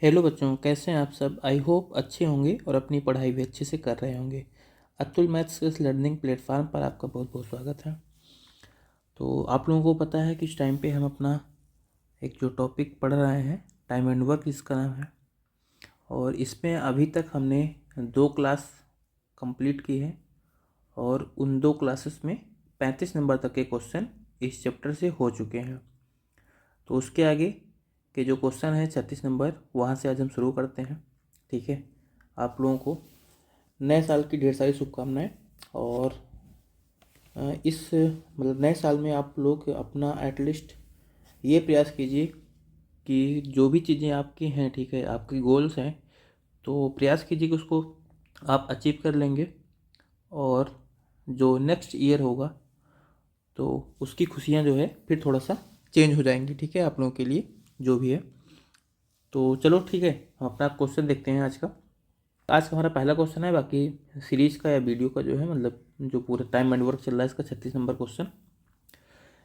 Hello बच्चों, कैसे हैं आप सब। आई होप अच्छे होंगे और अपनी पढ़ाई भी अच्छे से कर रहे होंगे। अतुल मैथ्स इस लर्निंग प्लेटफार्म पर आपका बहुत बहुत स्वागत है। तो आप लोगों को पता है कि इस टाइम पे हम अपना एक जो टॉपिक पढ़ रहे हैं, टाइम एंड वर्क इसका नाम है। और इसमें अभी तक हमने 2 क्लास कंप्लीट की है और उन 2 क्लासेस में 35 नंबर तक के क्वेश्चन इस चैप्टर से हो चुके हैं। तो उसके आगे के जो क्वेश्चन है 36 नंबर, वहाँ से आज हम शुरू करते हैं। ठीक है, आप लोगों को नए साल की ढेर सारी शुभकामनाएं। और इस मतलब नए साल में आप लोग अपना एटलीस्ट ये प्रयास कीजिए कि जो भी चीज़ें आपकी हैं, ठीक है, आपकी गोल्स हैं, तो प्रयास कीजिए कि उसको आप अचीव कर लेंगे। और जो नेक्स्ट ईयर होगा तो उसकी खुशियाँ जो है फिर थोड़ा सा चेंज हो जाएंगी। ठीक है, आप लोगों के लिए जो भी है। तो चलो ठीक है, हम अपना क्वेश्चन देखते हैं आज का। आज का हमारा पहला क्वेश्चन है, बाकी सीरीज का या वीडियो का जो है मतलब जो पूरा टाइम एंड वर्क चल रहा है इसका 36 नंबर क्वेश्चन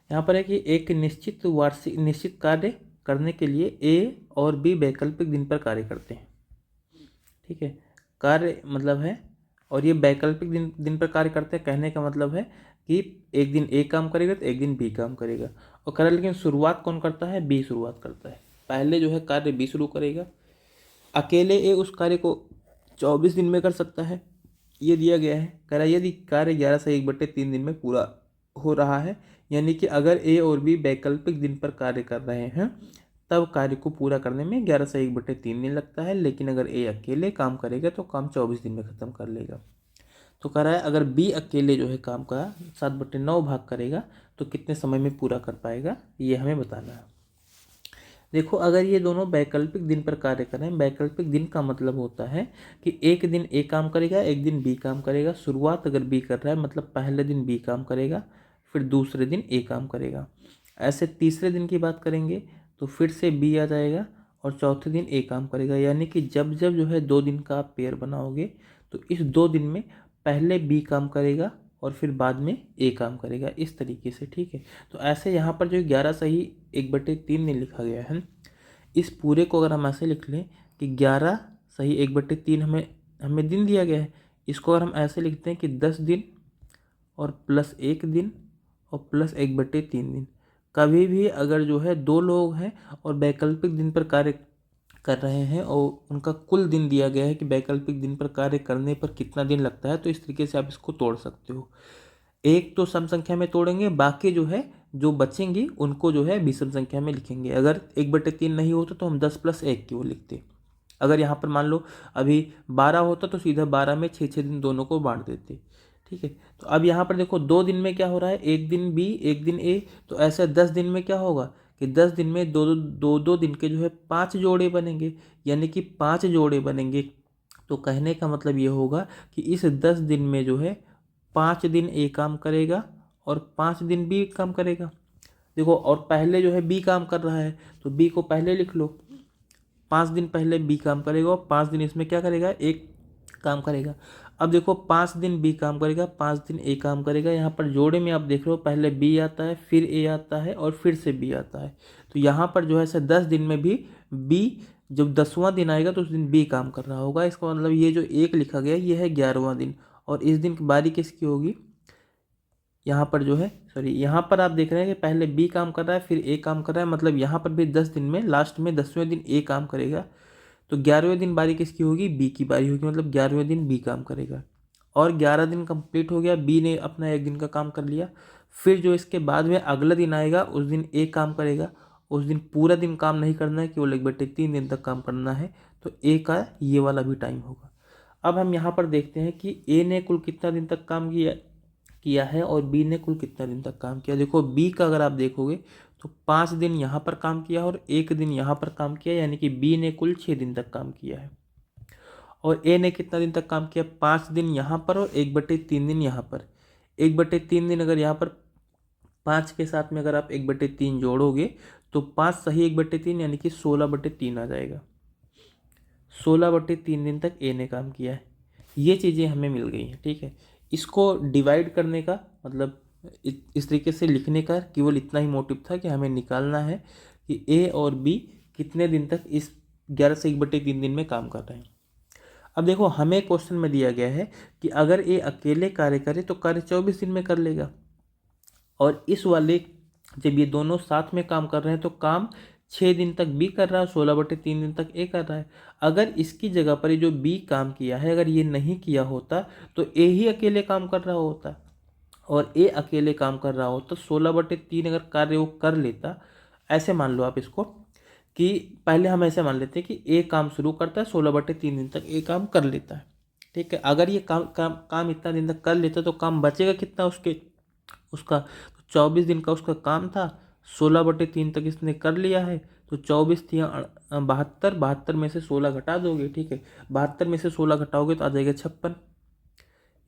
यहाँ पर है कि एक निश्चित कार्य करने के लिए ए और बी वैकल्पिक दिन पर कार्य करते हैं। ठीक है, कार्य मतलब है, और ये वैकल्पिक दिन दिन पर कार्य करते हैं, कहने का मतलब है कि एक दिन ए काम करेगा तो एक दिन बी काम करेगा। और करें, लेकिन शुरुआत कौन करता है? बी शुरुआत करता है। पहले जो है कार्य बी शुरू करेगा। अकेले ए उस कार्य को 24 दिन में कर सकता है, ये दिया गया है। कह रहा है यदि कार्य 11 से 1/3 दिन में पूरा हो रहा है, यानी कि अगर ए और बी वैकल्पिक दिन पर कार्य कर रहे हैं तब कार्य को पूरा करने में 11 से 1/3 दिन लगता है। लेकिन अगर ए अकेले काम करेगा तो काम 24 दिन में ख़त्म कर लेगा। तो कह रहा है अगर बी अकेले जो है काम का 7/9 भाग करेगा तो कितने समय में पूरा कर पाएगा, ये हमें बताना है। देखो, अगर ये दोनों वैकल्पिक दिन पर कार्य कर रहे हैं, वैकल्पिक दिन का मतलब होता है कि एक दिन ए काम करेगा, एक दिन बी काम करेगा। शुरुआत अगर बी कर रहा है मतलब पहले दिन बी काम करेगा, फिर दूसरे दिन ए काम करेगा। ऐसे तीसरे दिन की बात करेंगे तो फिर से बी आ जाएगा और चौथे दिन ए काम करेगा। यानी कि जब जब जो है 2 दिन का आप पेयर बनाओगे तो इस 2 दिन में पहले बी काम करेगा और फिर बाद में ए काम करेगा, इस तरीके से। ठीक है, तो ऐसे यहाँ पर जो 11 सही 1/3 दिन लिखा गया है, इस पूरे को अगर हम ऐसे लिख लें कि 11 सही 1/3 हमें हमें दिन दिया गया है, इसको अगर हम ऐसे लिखते हैं कि 10 दिन और प्लस 1 दिन और प्लस 1/3 दिन। कभी भी अगर जो है 2 लोग हैं और वैकल्पिक दिन पर कार्य कर रहे हैं और उनका कुल दिन दिया गया है कि वैकल्पिक दिन पर कार्य करने पर कितना दिन लगता है, तो इस तरीके से आप इसको तोड़ सकते हो। एक तो सम संख्या में तोड़ेंगे, बाकी जो है जो बचेंगी उनको जो है विषम संख्या में लिखेंगे। अगर 1/3 नहीं होता तो हम 10 + 1 की वो लिखते। अगर यहाँ पर मान लो अभी 12 होता तो सीधा 12 में 6 दिन दोनों को बांट देते। ठीक है, तो अब यहाँ पर देखो 2 दिन में क्या हो रहा है, एक दिन बी एक दिन ए, तो ऐसे 10 दिन में क्या होगा कि 10 दिन में दो दिन के जो है 5 जोड़े बनेंगे, यानी कि 5 जोड़े बनेंगे। तो कहने का मतलब ये होगा कि इस 10 दिन में जो है 5 दिन ए काम करेगा और 5 दिन बी काम करेगा। देखो, और पहले जो है बी काम कर रहा है तो बी को पहले लिख लो। 5 दिन पहले बी काम करेगा और 5 दिन इसमें क्या करेगा, एक काम करेगा। अब देखो 5 दिन बी काम करेगा, 5 दिन ए काम करेगा। यहाँ पर जोड़े में आप देख रहे हो पहले बी आता है, फिर ए आता है और फिर से बी आता है। तो यहाँ पर जो है ऐसे 10 दिन में भी बी, जब 10वां दिन आएगा तो उस दिन बी काम कर रहा होगा। इसका मतलब ये जो एक लिखा गया ये है 11वां दिन, और इस दिन की बारी किसकी होगी, यहाँ पर जो है सॉरी, यहाँ पर आप देख रहे हैं कि पहले बी काम कर रहा है फिर ए काम कर रहा है, मतलब यहाँ पर भी 10 दिन में लास्ट में 10वें दिन ए काम करेगा। तो 11वें दिन बारी किसकी होगी, बी की बारी होगी, मतलब 11वें दिन बी काम करेगा। और 11 दिन कंप्लीट हो गया, बी ने अपना एक दिन का काम कर लिया। फिर जो इसके बाद में अगला दिन आएगा उस दिन ए काम करेगा। उस दिन पूरा दिन काम नहीं करना है, केवल 1/3 दिन तक काम करना है। तो ए का ये वाला भी टाइम होगा। अब हम यहाँ पर देखते हैं कि ए ने कुल कितना दिन तक काम किया है और बी ने कुल कितना दिन तक काम किया। देखो बी का अगर आप देखोगे तो 5 दिन यहाँ पर काम किया और 1 दिन यहाँ पर काम किया, यानी कि बी ने कुल 6 दिन तक काम किया है। और ए ने कितना दिन तक काम किया, 5 दिन यहाँ पर और 1/3 दिन यहाँ पर। 1/3 दिन अगर यहाँ पर 5 के साथ में अगर आप 1/3 जोड़ोगे तो 5 सही 1/3 यानी कि 16/3 आ जाएगा। 16/3 दिन तक ए ने काम किया है। ये चीज़ें हमें मिल गई हैं। ठीक है, इसको डिवाइड करने का मतलब इस तरीके से लिखने का केवल इतना ही मोटिव था कि हमें निकालना है कि ए और बी कितने दिन तक इस 11 से 1/3 दिन में काम कर रहे हैं। अब देखो हमें क्वेश्चन में दिया गया है कि अगर ए अकेले कार्य करे तो कार्य 24 दिन में कर लेगा, और इस वाले जब ये दोनों साथ में काम कर रहे हैं तो काम 6 दिन तक बी कर रहा है, 16/3 दिन तक ए कर रहा है। अगर इसकी जगह पर ये जो बी काम किया है अगर ये नहीं किया होता तो ए ही अकेले काम कर रहा होता, और ए अकेले काम कर रहा होता 16/3 अगर कार्य वो कर लेता। ऐसे मान लो आप इसको कि पहले हम ऐसे मान लेते हैं कि ए काम शुरू करता है, 16/3 दिन तक ए काम कर लेता है। ठीक है, अगर ये काम इतना दिन तक कर लेता तो काम बचेगा कितना उसका तो 24 दिन का उसका काम था, 16/3 तक इसने कर लिया है, तो 24 थी 72, 72 में से 16 घटा दोगे। ठीक है, 72 में से 16 घटाओगे तो आ जाएगा 56,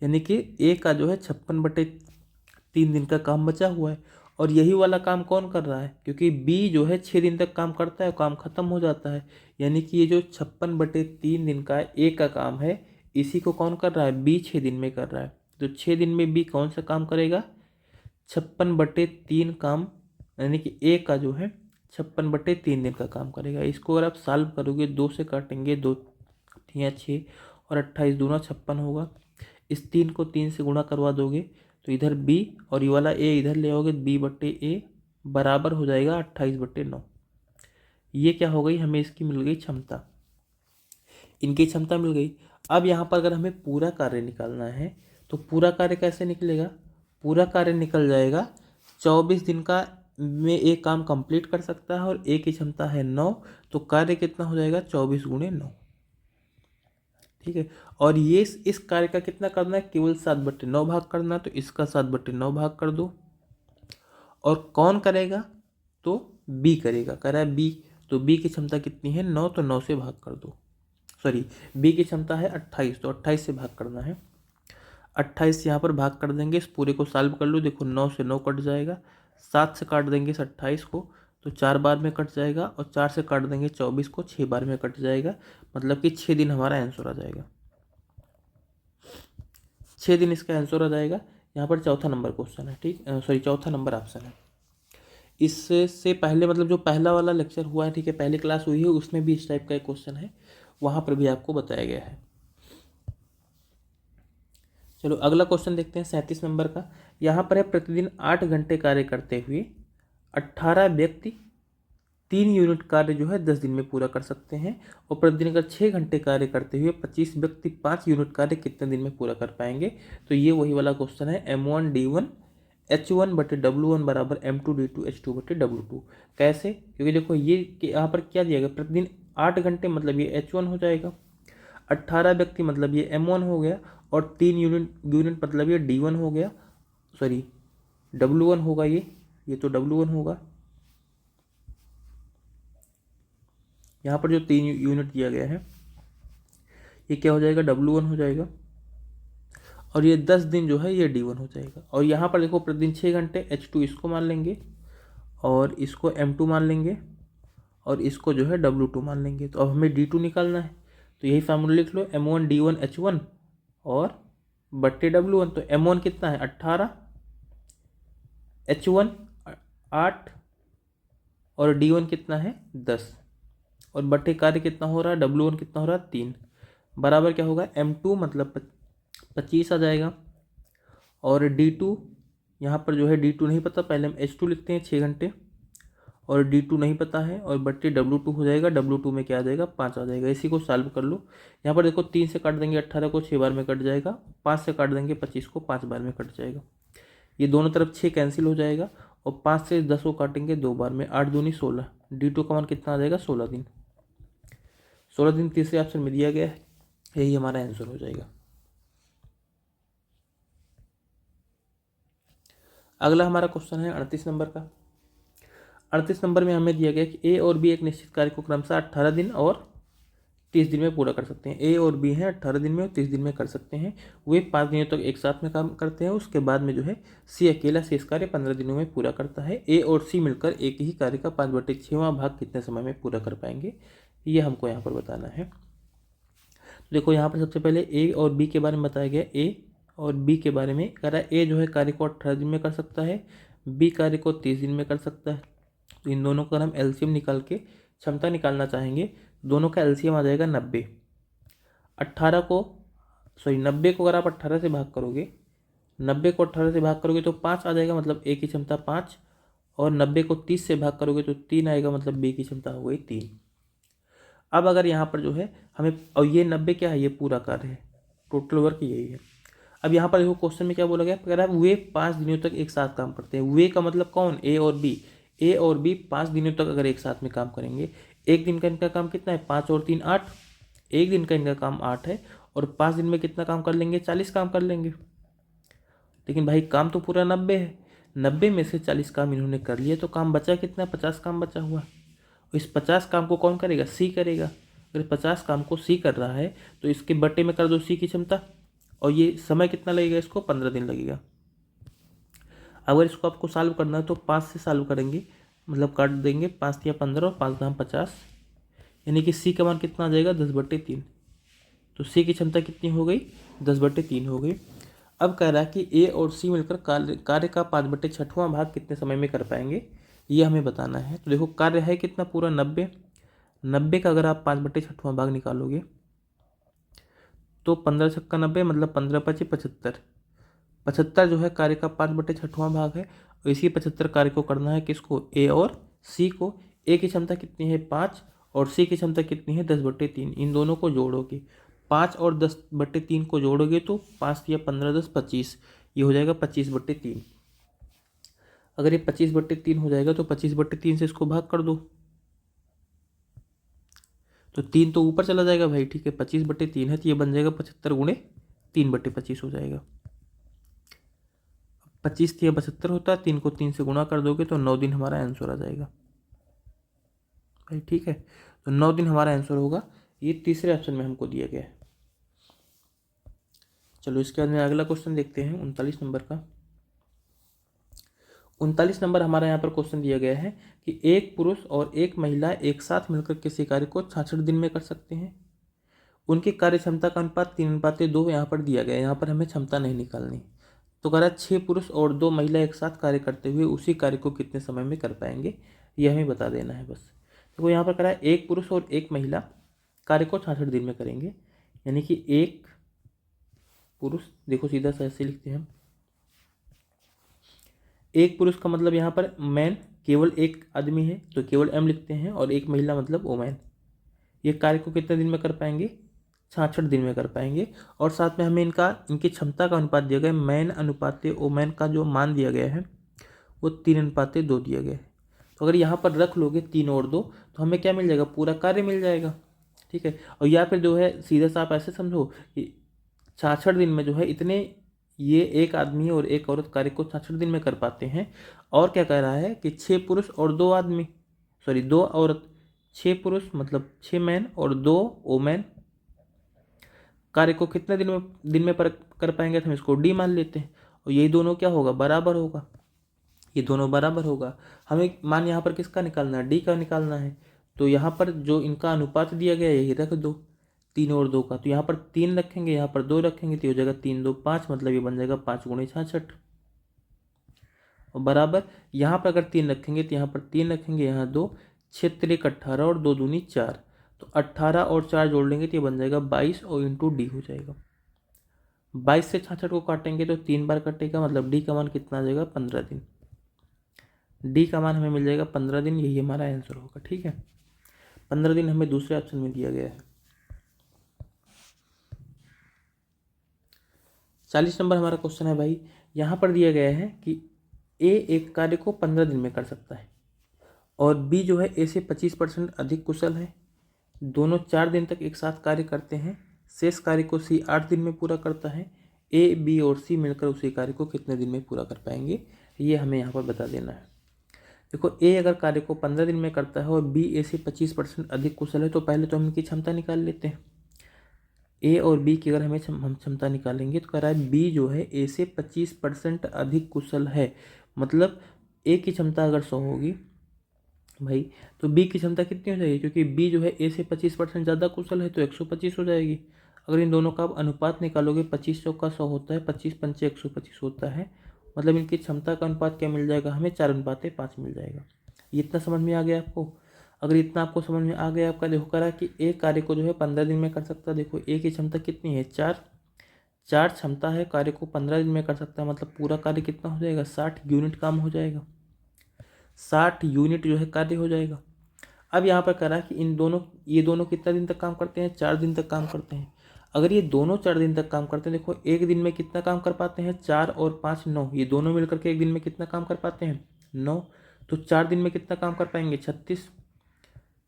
यानी कि ए का जो है 56/3 दिन का काम बचा हुआ है। और यही वाला काम कौन कर रहा है, क्योंकि बी जो है 6 दिन तक काम करता है, काम खत्म हो जाता है, यानी कि ये जो 56/3 दिन का ए का काम है इसी को कौन कर रहा है, बी 6 दिन में कर रहा है। तो 6 दिन में बी कौन सा काम करेगा, 56/3 काम, यानी कि ए का जो है 56/3 दिन का काम करेगा। इसको अगर आप सॉल्व करोगे 2 से काटेंगे, 2 तियाँ 6 और 28 दूना 56 होगा। इस 3 को 3 से गुणा करवा दोगे तो इधर बी और ये वाला ए इधर ले आओगे, b/a बराबर हो जाएगा 28/9। ये क्या हो गई, हमें इसकी मिल गई क्षमता, इनकी क्षमता मिल गई। अब यहाँ पर अगर हमें पूरा कार्य निकालना है तो पूरा कार्य कैसे निकलेगा, पूरा कार्य निकल जाएगा 24 दिन का में एक काम कंप्लीट कर सकता है और ए की क्षमता है 9, तो कार्य कितना हो जाएगा 24 × 9। ठीक है, और ये इस कार्य का कितना करना है, केवल 7/9 भाग करना, तो इसका 7/9 भाग कर दो। और कौन करेगा, तो बी करेगा, कह रहा है बी, तो बी की क्षमता कितनी है 9, तो 9 से भाग कर दो। सॉरी, बी की क्षमता है 28, तो 28 से भाग करना है। 28 यहाँ पर भाग कर देंगे, इस पूरे को सॉल्व कर लो, देखो 9 से 9 कट जाएगा, 7 से काट देंगे इस 28 को तो 4 बार में कट जाएगा, और 4 से काट देंगे 24 को, 6 बार में कट जाएगा, मतलब कि 6 दिन हमारा आंसर आ जाएगा। 6 दिन इसका आंसर आ जाएगा। यहाँ पर चौथा नंबर क्वेश्चन है, ठीक, सॉरी चौथा नंबर ऑप्शन है। इससे पहले मतलब जो पहला वाला लेक्चर हुआ है, ठीक है, पहली क्लास हुई है, उसमें भी इस टाइप का एक क्वेश्चन है, वहाँ पर भी आपको बताया गया है। चलो अगला क्वेश्चन देखते हैं 37 नंबर का। यहाँ पर है प्रतिदिन 8 घंटे कार्य करते हुए 18 व्यक्ति 3 यूनिट कार्य जो है 10 दिन में पूरा कर सकते हैं, और प्रतिदिन अगर 6 घंटे कार्य करते हुए 25 व्यक्ति 5 यूनिट कार्य कितने दिन में पूरा कर पाएंगे। तो ये वही वाला क्वेश्चन है, M1D1 H1/W1 बराबर M2D2 H2/W2। कैसे, क्योंकि देखो ये यहाँ पर क्या दिया गया, प्रतिदिन 8 घंटे मतलब ये H1 हो जाएगा, 18 व्यक्ति मतलब ये M1 हो गया, और 3 यूनिट मतलब ये D1 हो गया, सॉरी W1 होगा, ये तो W1 होगा। यहाँ पर जो 3 यूनिट दिया गया है ये क्या हो जाएगा, W1 हो जाएगा, और ये 10 दिन जो है ये D1 हो जाएगा। और यहाँ पर देखो प्रतिदिन 6 घंटे, H2 इसको मान लेंगे, और इसको M2 मान लेंगे, और इसको जो है W2 मान लेंगे। तो अब हमें D2 निकालना है, तो यही फार्मूला लिख लो, M1D1 H1 और बट्टे W1। तो M1 कितना है 18, H1 8 और D1 कितना है 10, और बट्टे कार्य कितना हो रहा है, W1 कितना हो रहा है 3, बराबर क्या होगा M2 मतलब 25 आ जाएगा, और D2 यहाँ पर जो है D2 नहीं पता, पहले हम H2 लिखते हैं 6 घंटे, और D2 नहीं पता है, और बट्टे W2 हो जाएगा, W2 में क्या आ जाएगा 5 आ जाएगा। इसी को सॉल्व कर लो, यहाँ पर देखो 3 से काट देंगे 18 को, 6 बार में कट जाएगा, 5 से काट देंगे 25 को, 5 बार में कट जाएगा, ये दोनों तरफ 6 कैंसिल हो जाएगा, और 5 से 10 को काटेंगे 2 बार में, 8 दूनी 16, D2 का मान कितना आ जाएगा 16 दिन। 16 दिन तीसरे ऑप्शन में दिया गया है, यही हमारा आंसर हो जाएगा। अगला हमारा क्वेश्चन है 38 नंबर का। 38 नंबर में हमें दिया गया कि ए और बी एक निश्चित कार्य को क्रमशः 18 दिन और 30 दिन में पूरा कर सकते हैं। ए और बी हैं 18 दिन में और 30 दिन में कर सकते हैं, वे 5 दिनों तक एक साथ में काम करते हैं, उसके बाद में जो है सी अकेला शेष कार्य 15 दिनों में पूरा करता है। ए और सी मिलकर एक ही कार्य का 5/6वां भाग कितने समय में पूरा कर पाएंगे, ये हमको यहाँ पर बताना है। देखो यहाँ पर सबसे पहले ए और बी के बारे में बताया गया। ए और बी के बारे में कह रहा है ए जो है कार्य को 18 दिन में कर सकता है, बी कार्य को 30 दिन में कर सकता है। तो इन दोनों का हम एलसीएम निकाल के क्षमता निकालना चाहेंगे, दोनों का एलसीएम आ जाएगा 90। 90 को अगर आप 18 से भाग करोगे, 90 को 18 से भाग करोगे तो 5 आ जाएगा, मतलब ए की क्षमता 5। और 90 को 30 से भाग करोगे तो 3 आएगा, मतलब बी की क्षमता हो गई 3। अब अगर यहाँ पर जो है हमें, और ये 90 क्या है, ये पूरा कार्य है, टोटल वर्क यही है। अब यहाँ पर देखो क्वेश्चन में क्या बोला गया, कह रहा है वे 5 दिनों तक एक साथ काम करते हैं। वे का मतलब कौन, ए और बी। ए और बी 5 दिनों तक अगर एक साथ में काम करेंगे, एक दिन का इनका काम कितना है, 5 और 3 8, एक दिन का इनका काम 8 है, और 5 दिन में कितना काम कर लेंगे, 40 काम कर लेंगे। लेकिन भाई काम तो पूरा 90 है, 90 में से 40 काम इन्होंने कर लिए, तो काम बचा कितना, 50 काम बचा हुआ। इस 50 काम को कौन करेगा, सी करेगा। अगर 50 काम को सी कर रहा है तो इसके बटे में कर दो सी की क्षमता, और ये समय कितना लगेगा, इसको 15 दिन लगेगा। अगर इसको आपको सॉल्व करना है तो 5 से सॉल्व करेंगे, मतलब काट देंगे, 5 या 15 और 5 दाम 50, यानी कि सी का मान कितना आ जाएगा, 10/3। तो सी की क्षमता कितनी हो गई, 10/3 हो गई। अब कह रहा है कि ए और सी मिलकर कार्य का 5/6वां भाग कितने समय में कर पाएंगे, ये हमें बताना है। तो देखो कार्य है कितना, पूरा 90। 90 का अगर आप 5/6वां भाग निकालोगे तो 15 छक्का 90, मतलब 15×5 75। 75 जो है कार्य का 5/6वां भाग है, और इसी 75 कार्य को करना है किसको, ए और सी को। ए की क्षमता कितनी है, 5, और सी की क्षमता कितनी है, 10/3। इन दोनों को जोड़ोगे, 5 और 10/3 को जोड़ोगे तो 5 या 15 10 25, ये हो जाएगा 25/3। अगर ये 25/3 हो जाएगा तो 25/3 से इसको भाग कर दो, तो 3 तो ऊपर चला जाएगा भाई, ठीक है। 25/3 है तो ये बन जाएगा 75 गुणे 3/25 हो जाएगा। 25 या 75 होता है, 3 को 3 से गुणा कर दोगे तो 9 दिन हमारा आंसर आ जाएगा भाई, ठीक है। तो 9 दिन हमारा आंसर होगा, ये तीसरे ऑप्शन में हमको दिया गया है। चलो इसके बाद में अगला क्वेश्चन देखते हैं 39 नंबर का। 39 नंबर हमारा यहाँ पर क्वेश्चन दिया गया है कि एक पुरुष और एक महिला एक साथ मिलकर किसी कार्य को 66 दिन में कर सकते हैं। उनकी कार्य क्षमता का अनुपात 3:2 यहाँ पर दिया गया है। यहाँ पर हमें क्षमता नहीं निकालनी, तो कह रहा है 6 पुरुष और 2 महिला एक साथ कार्य करते हुए उसी कार्य को कितने समय में कर पाएंगे, ये हमें बता देना है बस। तो यहाँ पर कह रहा है एक पुरुष और एक महिला कार्य को 66 दिन में करेंगे, यानी कि एक पुरुष, देखो सीधा सा ऐसे लिखते हैं हम, एक पुरुष का मतलब यहाँ पर मैन, केवल एक आदमी है तो केवल एम लिखते हैं, और एक महिला मतलब वोमैन। ये कार्य को कितने दिन में कर पाएंगे, 66 दिन में कर पाएंगे। और साथ में हमें इनकी क्षमता का अनुपात दिया गया है, मैन अनुपात वोमैन का जो मान दिया गया है वो 3:2 दिया गया है। तो अगर यहाँ पर रख लोगे 3 और 2 तो हमें क्या मिल जाएगा, पूरा कार्य मिल जाएगा, ठीक है। और या फिर जो है सीधा सा आप ऐसे समझो कि 66 दिन में जो है इतने, ये एक आदमी और एक औरत कार्य को 66 दिन में कर पाते हैं। और क्या कह रहा है कि 6 पुरुष और 2 आदमी, सॉरी 2 औरत, 6 पुरुष मतलब 6 मैन और 2 वोमेन कार्य को कितने दिन में कर पाएंगे, तो हम इसको डी मान लेते हैं। और यही दोनों क्या होगा, बराबर होगा, ये दोनों बराबर होगा। हमें मान यहाँ पर किसका निकालना है, डी का निकालना है। तो यहाँ पर जो इनका अनुपात दिया गया है यही रख दो, 3 और 2 का। तो यहाँ पर 3 रखेंगे, यहाँ पर 2 रखेंगे, तो हो जाएगा 3 2 5, मतलब ये बन जाएगा 5 गुणे 66। और बराबर यहाँ पर अगर 3 रखेंगे तो यहाँ पर 3 रखेंगे, यहाँ 2, 6 3 18 और 2 दूनी 4, तो 18 और 4 जोड़ लेंगे तो ये बन जाएगा 22, और इंटू डी हो जाएगा। 22 से 66 को काटेंगे तो 3 बार कटेगा, मतलब डी का मान कितना आ जाएगा, 15 दिन। डी का मान हमें मिल जाएगा 15 दिन, यही हमारा आंसर होगा, ठीक है। 15 दिन हमें दूसरे ऑप्शन में दिया गया है। 40 नंबर हमारा क्वेश्चन है भाई, यहाँ पर दिया गया है कि ए एक कार्य को 15 दिन में कर सकता है, और बी जो है ए से 25% अधिक कुशल है। दोनों 4 दिन तक एक साथ कार्य करते हैं। शेष कार्य को सी 8 दिन में पूरा करता है। ए बी और सी मिलकर उसी कार्य को कितने दिन में पूरा कर पाएंगे, ये हमें यहाँ पर बता देना है। देखो ए अगर कार्य को 15 दिन में करता है और बी ए से 25% अधिक कुशल है, तो पहले तो हम इनकी क्षमता निकाल लेते हैं। ए और बी की अगर हम क्षमता निकालेंगे तो कह रहा है बी जो है ए से 25% अधिक कुशल है, मतलब ए की क्षमता अगर 100 होगी भाई, तो बी की क्षमता कितनी हो जाएगी, क्योंकि बी जो है ए से 25% ज़्यादा कुशल है तो 125 हो जाएगी। अगर इन दोनों का आप अनुपात निकालोगे, 25 चौका 100 होता है, 25 पंचे 125 होता है, मतलब इनकी क्षमता का अनुपात क्या मिल जाएगा हमें, 4:5 मिल जाएगा। ये इतना समझ में आ गया आपको। अगर इतना आपको समझ में आ गया आपका, देखो करा कि एक कार्य को जो है 15 दिन में कर सकता है। देखो एक की क्षमता कितनी है, 4, 4 क्षमता है, कार्य को 15 दिन में कर सकता है, मतलब पूरा कार्य कितना हो जाएगा, 60 यूनिट काम हो जाएगा, 60 यूनिट जो है कार्य हो जाएगा। अब यहाँ पर करा कि ये दोनों कितना दिन तक काम करते हैं, 4 दिन तक काम करते हैं। अगर ये दोनों 4 दिन तक काम करते हैं, देखो एक दिन में कितना काम कर पाते हैं, 4 और 5 9, ये दोनों मिलकर के एक दिन में कितना काम कर पाते हैं, 9। तो 4 दिन में कितना काम कर पाएंगे, 36।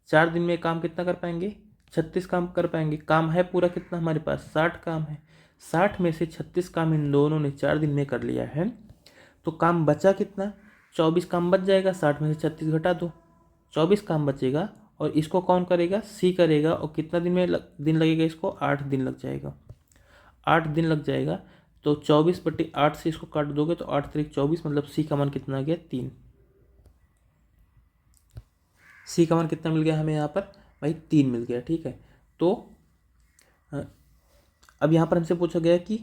4 दिन में काम कितना कर पाएंगे, 36 काम कर पाएंगे। काम है पूरा कितना हमारे पास, 60 काम है। 60 में से 36 काम इन दोनों ने 4 दिन में कर लिया है, तो काम बचा कितना, 24 काम बच जाएगा। 60 में से 36 घटा दो, 24 काम बचेगा। और इसको कौन करेगा, सी करेगा। और कितना दिन लगेगा इसको, 8 दिन लग जाएगा, 8 दिन लग जाएगा। तो 24/8 से इसको काट दोगे तो 8 3 24, मतलब सी का मान कितना आ गया, 3। सी का मान कितना मिल गया हमें यहाँ पर भाई, 3 मिल गया। ठीक है, तो अब यहाँ पर हमसे पूछा गया कि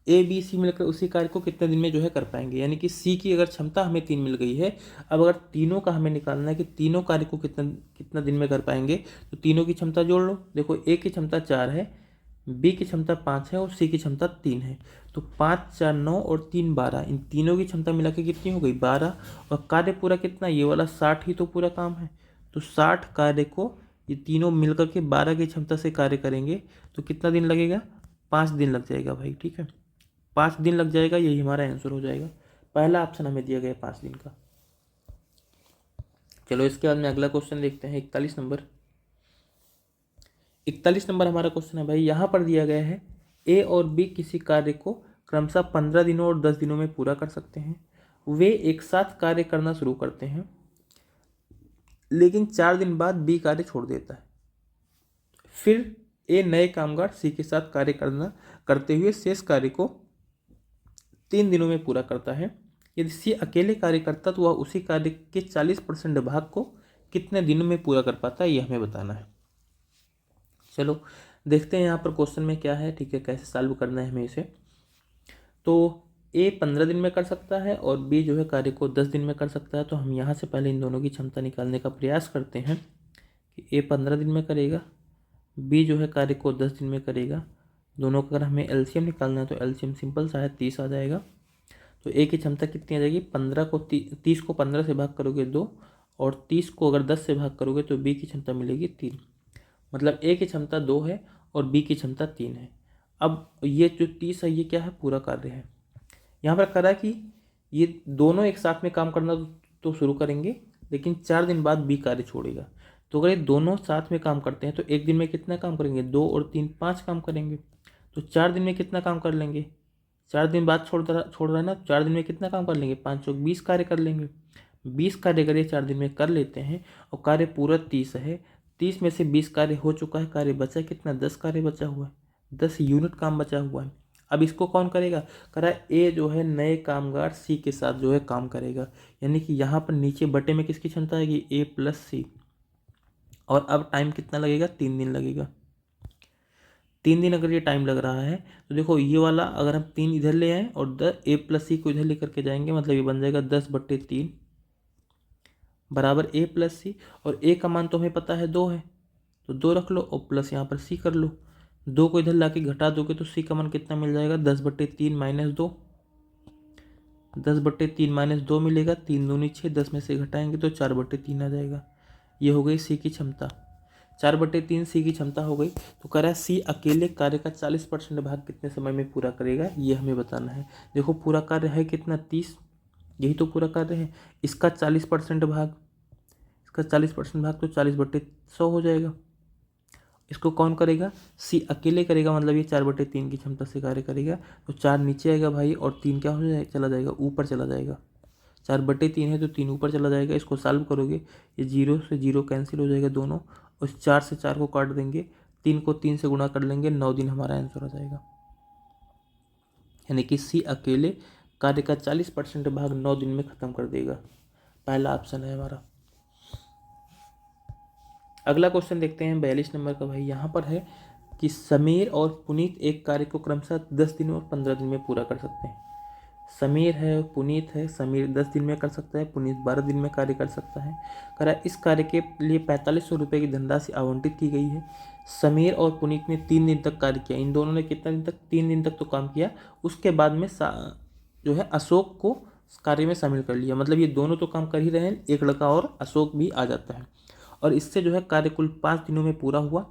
ए बी सी मिलकर उसी कार्य को कितने दिन में जो है कर पाएंगे, यानी कि सी की अगर क्षमता हमें 3 मिल गई है, अब अगर तीनों का हमें निकालना है कि तीनों कार्य को कितना दिन में कर पाएंगे, तो तीनों की क्षमता जोड़ लो। देखो ए की क्षमता 4 है, बी की क्षमता 5 है और सी की क्षमता 3 है। तो 5 4 9 और 3 12, इन तीनों की क्षमता मिला के कितनी हो गई, 12। और कार्य पूरा कितना, ये वाला 60 ही तो पूरा काम है। तो 60 कार्य को ये तीनों मिलकर के 12 की क्षमता से कार्य करेंगे, तो कितना दिन लगेगा, 5 दिन लग जाएगा भाई। ठीक है, 5 दिन लग जाएगा, यही हमारा आंसर हो जाएगा। पहला ऑप्शन हमें दिया गया 5 दिन का। चलो इसके बाद में अगला क्वेश्चन देखते हैं, 41 नंबर। 41 नंबर हमारा क्वेश्चन है भाई, यहाँ पर दिया गया है ए और बी किसी कार्य को क्रमशः 15 दिनों और 10 दिनों में पूरा कर सकते हैं। वे एक साथ कार्य करना शुरू करते हैं, लेकिन 4 दिन बाद बी कार्य छोड़ देता है। फिर ए नए कामगार सी के साथ कार्य करते हुए शेष कार्य को 3 दिनों में पूरा करता है। यदि सी अकेले कार्य करता तो वह उसी कार्य के 40% भाग को कितने दिनों में पूरा कर पाता है, ये हमें बताना है। चलो देखते हैं यहाँ पर क्वेश्चन में क्या है। ठीक है, कैसे सॉल्व करना है हमें इसे। तो ए 15 दिन में कर सकता है और बी जो है कार्य को 10 दिन में कर सकता है। तो हम यहाँ से पहले इन दोनों की क्षमता निकालने का प्रयास करते हैं कि ए 15 दिन में करेगा, बी जो है कार्य को 10 दिन में करेगा। दोनों का अगर हमें एलसीएम निकालना है तो एलसीएम सिंपल सा है, 30 आ जाएगा। तो ए की क्षमता कितनी आ जाएगी, 30 को 15 से भाग करोगे 2, और 30 को अगर 10 से भाग करोगे तो बी की क्षमता मिलेगी 3। मतलब ए की क्षमता 2 है और बी की क्षमता 3 है। अब ये जो 30 है ये क्या है, पूरा कार्य है। यहाँ पर करा कि ये दोनों एक साथ में काम करना तो शुरू करेंगे, लेकिन 4 दिन बाद बी कार्य छोड़ेगा। तो अगर ये दोनों साथ में काम करते हैं तो एक दिन में कितना काम करेंगे, 2 और 3 5 काम करेंगे। तो 4 दिन में कितना काम कर लेंगे, 4 दिन बाद छोड़ रहा है ना, 4 दिन में कितना काम कर लेंगे, 5 चौक 20 कार्य कर लेंगे। 20 कार्य अगर ये 4 दिन में कर लेते हैं और कार्य पूरा 30 है, 30 में से 20 कार्य हो चुका है, कार्य बचा कितना, 10 कार्य बचा हुआ है, 10 यूनिट काम बचा हुआ है। अब इसको कौन करेगा, करा ए जो है नए कामगार सी के साथ जो है काम करेगा। यानी कि यहाँ पर नीचे बटे में किसकी क्षमता आएगी, ए प्लस सी। और अब टाइम कितना लगेगा, 3 दिन लगेगा। 3 दिन अगर ये टाइम लग रहा है तो देखो ये वाला अगर हम 3 इधर ले आए और ए प्लस सी को इधर लेकर के जाएंगे, मतलब ये बन जाएगा 10/3 बराबर ए प्लस सी। और ए का मान तो हमें पता है 2 है, तो 2 रख लो और प्लस यहाँ पर सी कर लो। 2 को इधर ला के घटा दोगे तो सी का मान कितना मिल जाएगा, 10/3 माइनस 2, 10/3 माइनस 2 मिलेगा, 3 दूनी 6, 10 में से घटाएंगे तो 4/3 आ जाएगा। ये हो गई सी की क्षमता, 4/3 सी की क्षमता हो गई। तो कह रहा है सी अकेले कार्य का 40% भाग कितने समय में पूरा करेगा, ये हमें बताना है। देखो पूरा कार्य है कितना, 30, यही तो पूरा कार्य है। इसका 40% भाग, इसका 40% भाग तो 40/100 हो जाएगा। इसको कौन करेगा, सी अकेले करेगा, मतलब ये 4/3 की क्षमता से कार्य करेगा। तो 4 नीचे आएगा भाई और 3 क्या हो जाएगा, चला जाएगा ऊपर चला जाएगा। 4/3 है तो 3 ऊपर चला जाएगा। इसको सॉल्व करोगे ये 0 से 0 कैंसिल हो जाएगा दोनों, उस 4 से 4 को काट देंगे, 3 को 3 से गुणा कर लेंगे, 9 दिन हमारा आंसर आ जाएगा। यानी कि सी अकेले कार्य का 40% भाग 9 दिन में खत्म कर देगा। पहला ऑप्शन है हमारा। अगला क्वेश्चन देखते हैं 42 नंबर का भाई। यहाँ पर है कि समीर और पुनीत एक कार्य को क्रमशः 10 दिन और 15 दिन में पूरा कर सकते हैं। समीर है, पुनीत है। समीर 10 दिन में कर सकता है, पुनीत 12 दिन में कार्य कर सकता है। कह रहा है इस कार्य के लिए 4500 रुपये की धनराशि आवंटित की गई है। समीर और पुनीत ने 3 दिन तक कार्य किया। इन दोनों ने कितना दिन तक? 3 दिन तक तो काम किया। उसके बाद में जो है अशोक को कार्य में शामिल कर लिया। मतलब ये दोनों तो काम कर ही रहे हैं, एक लड़का और अशोक भी आ जाता है। और इससे जो है कार्य कुल 5 दिनों में पूरा हुआ।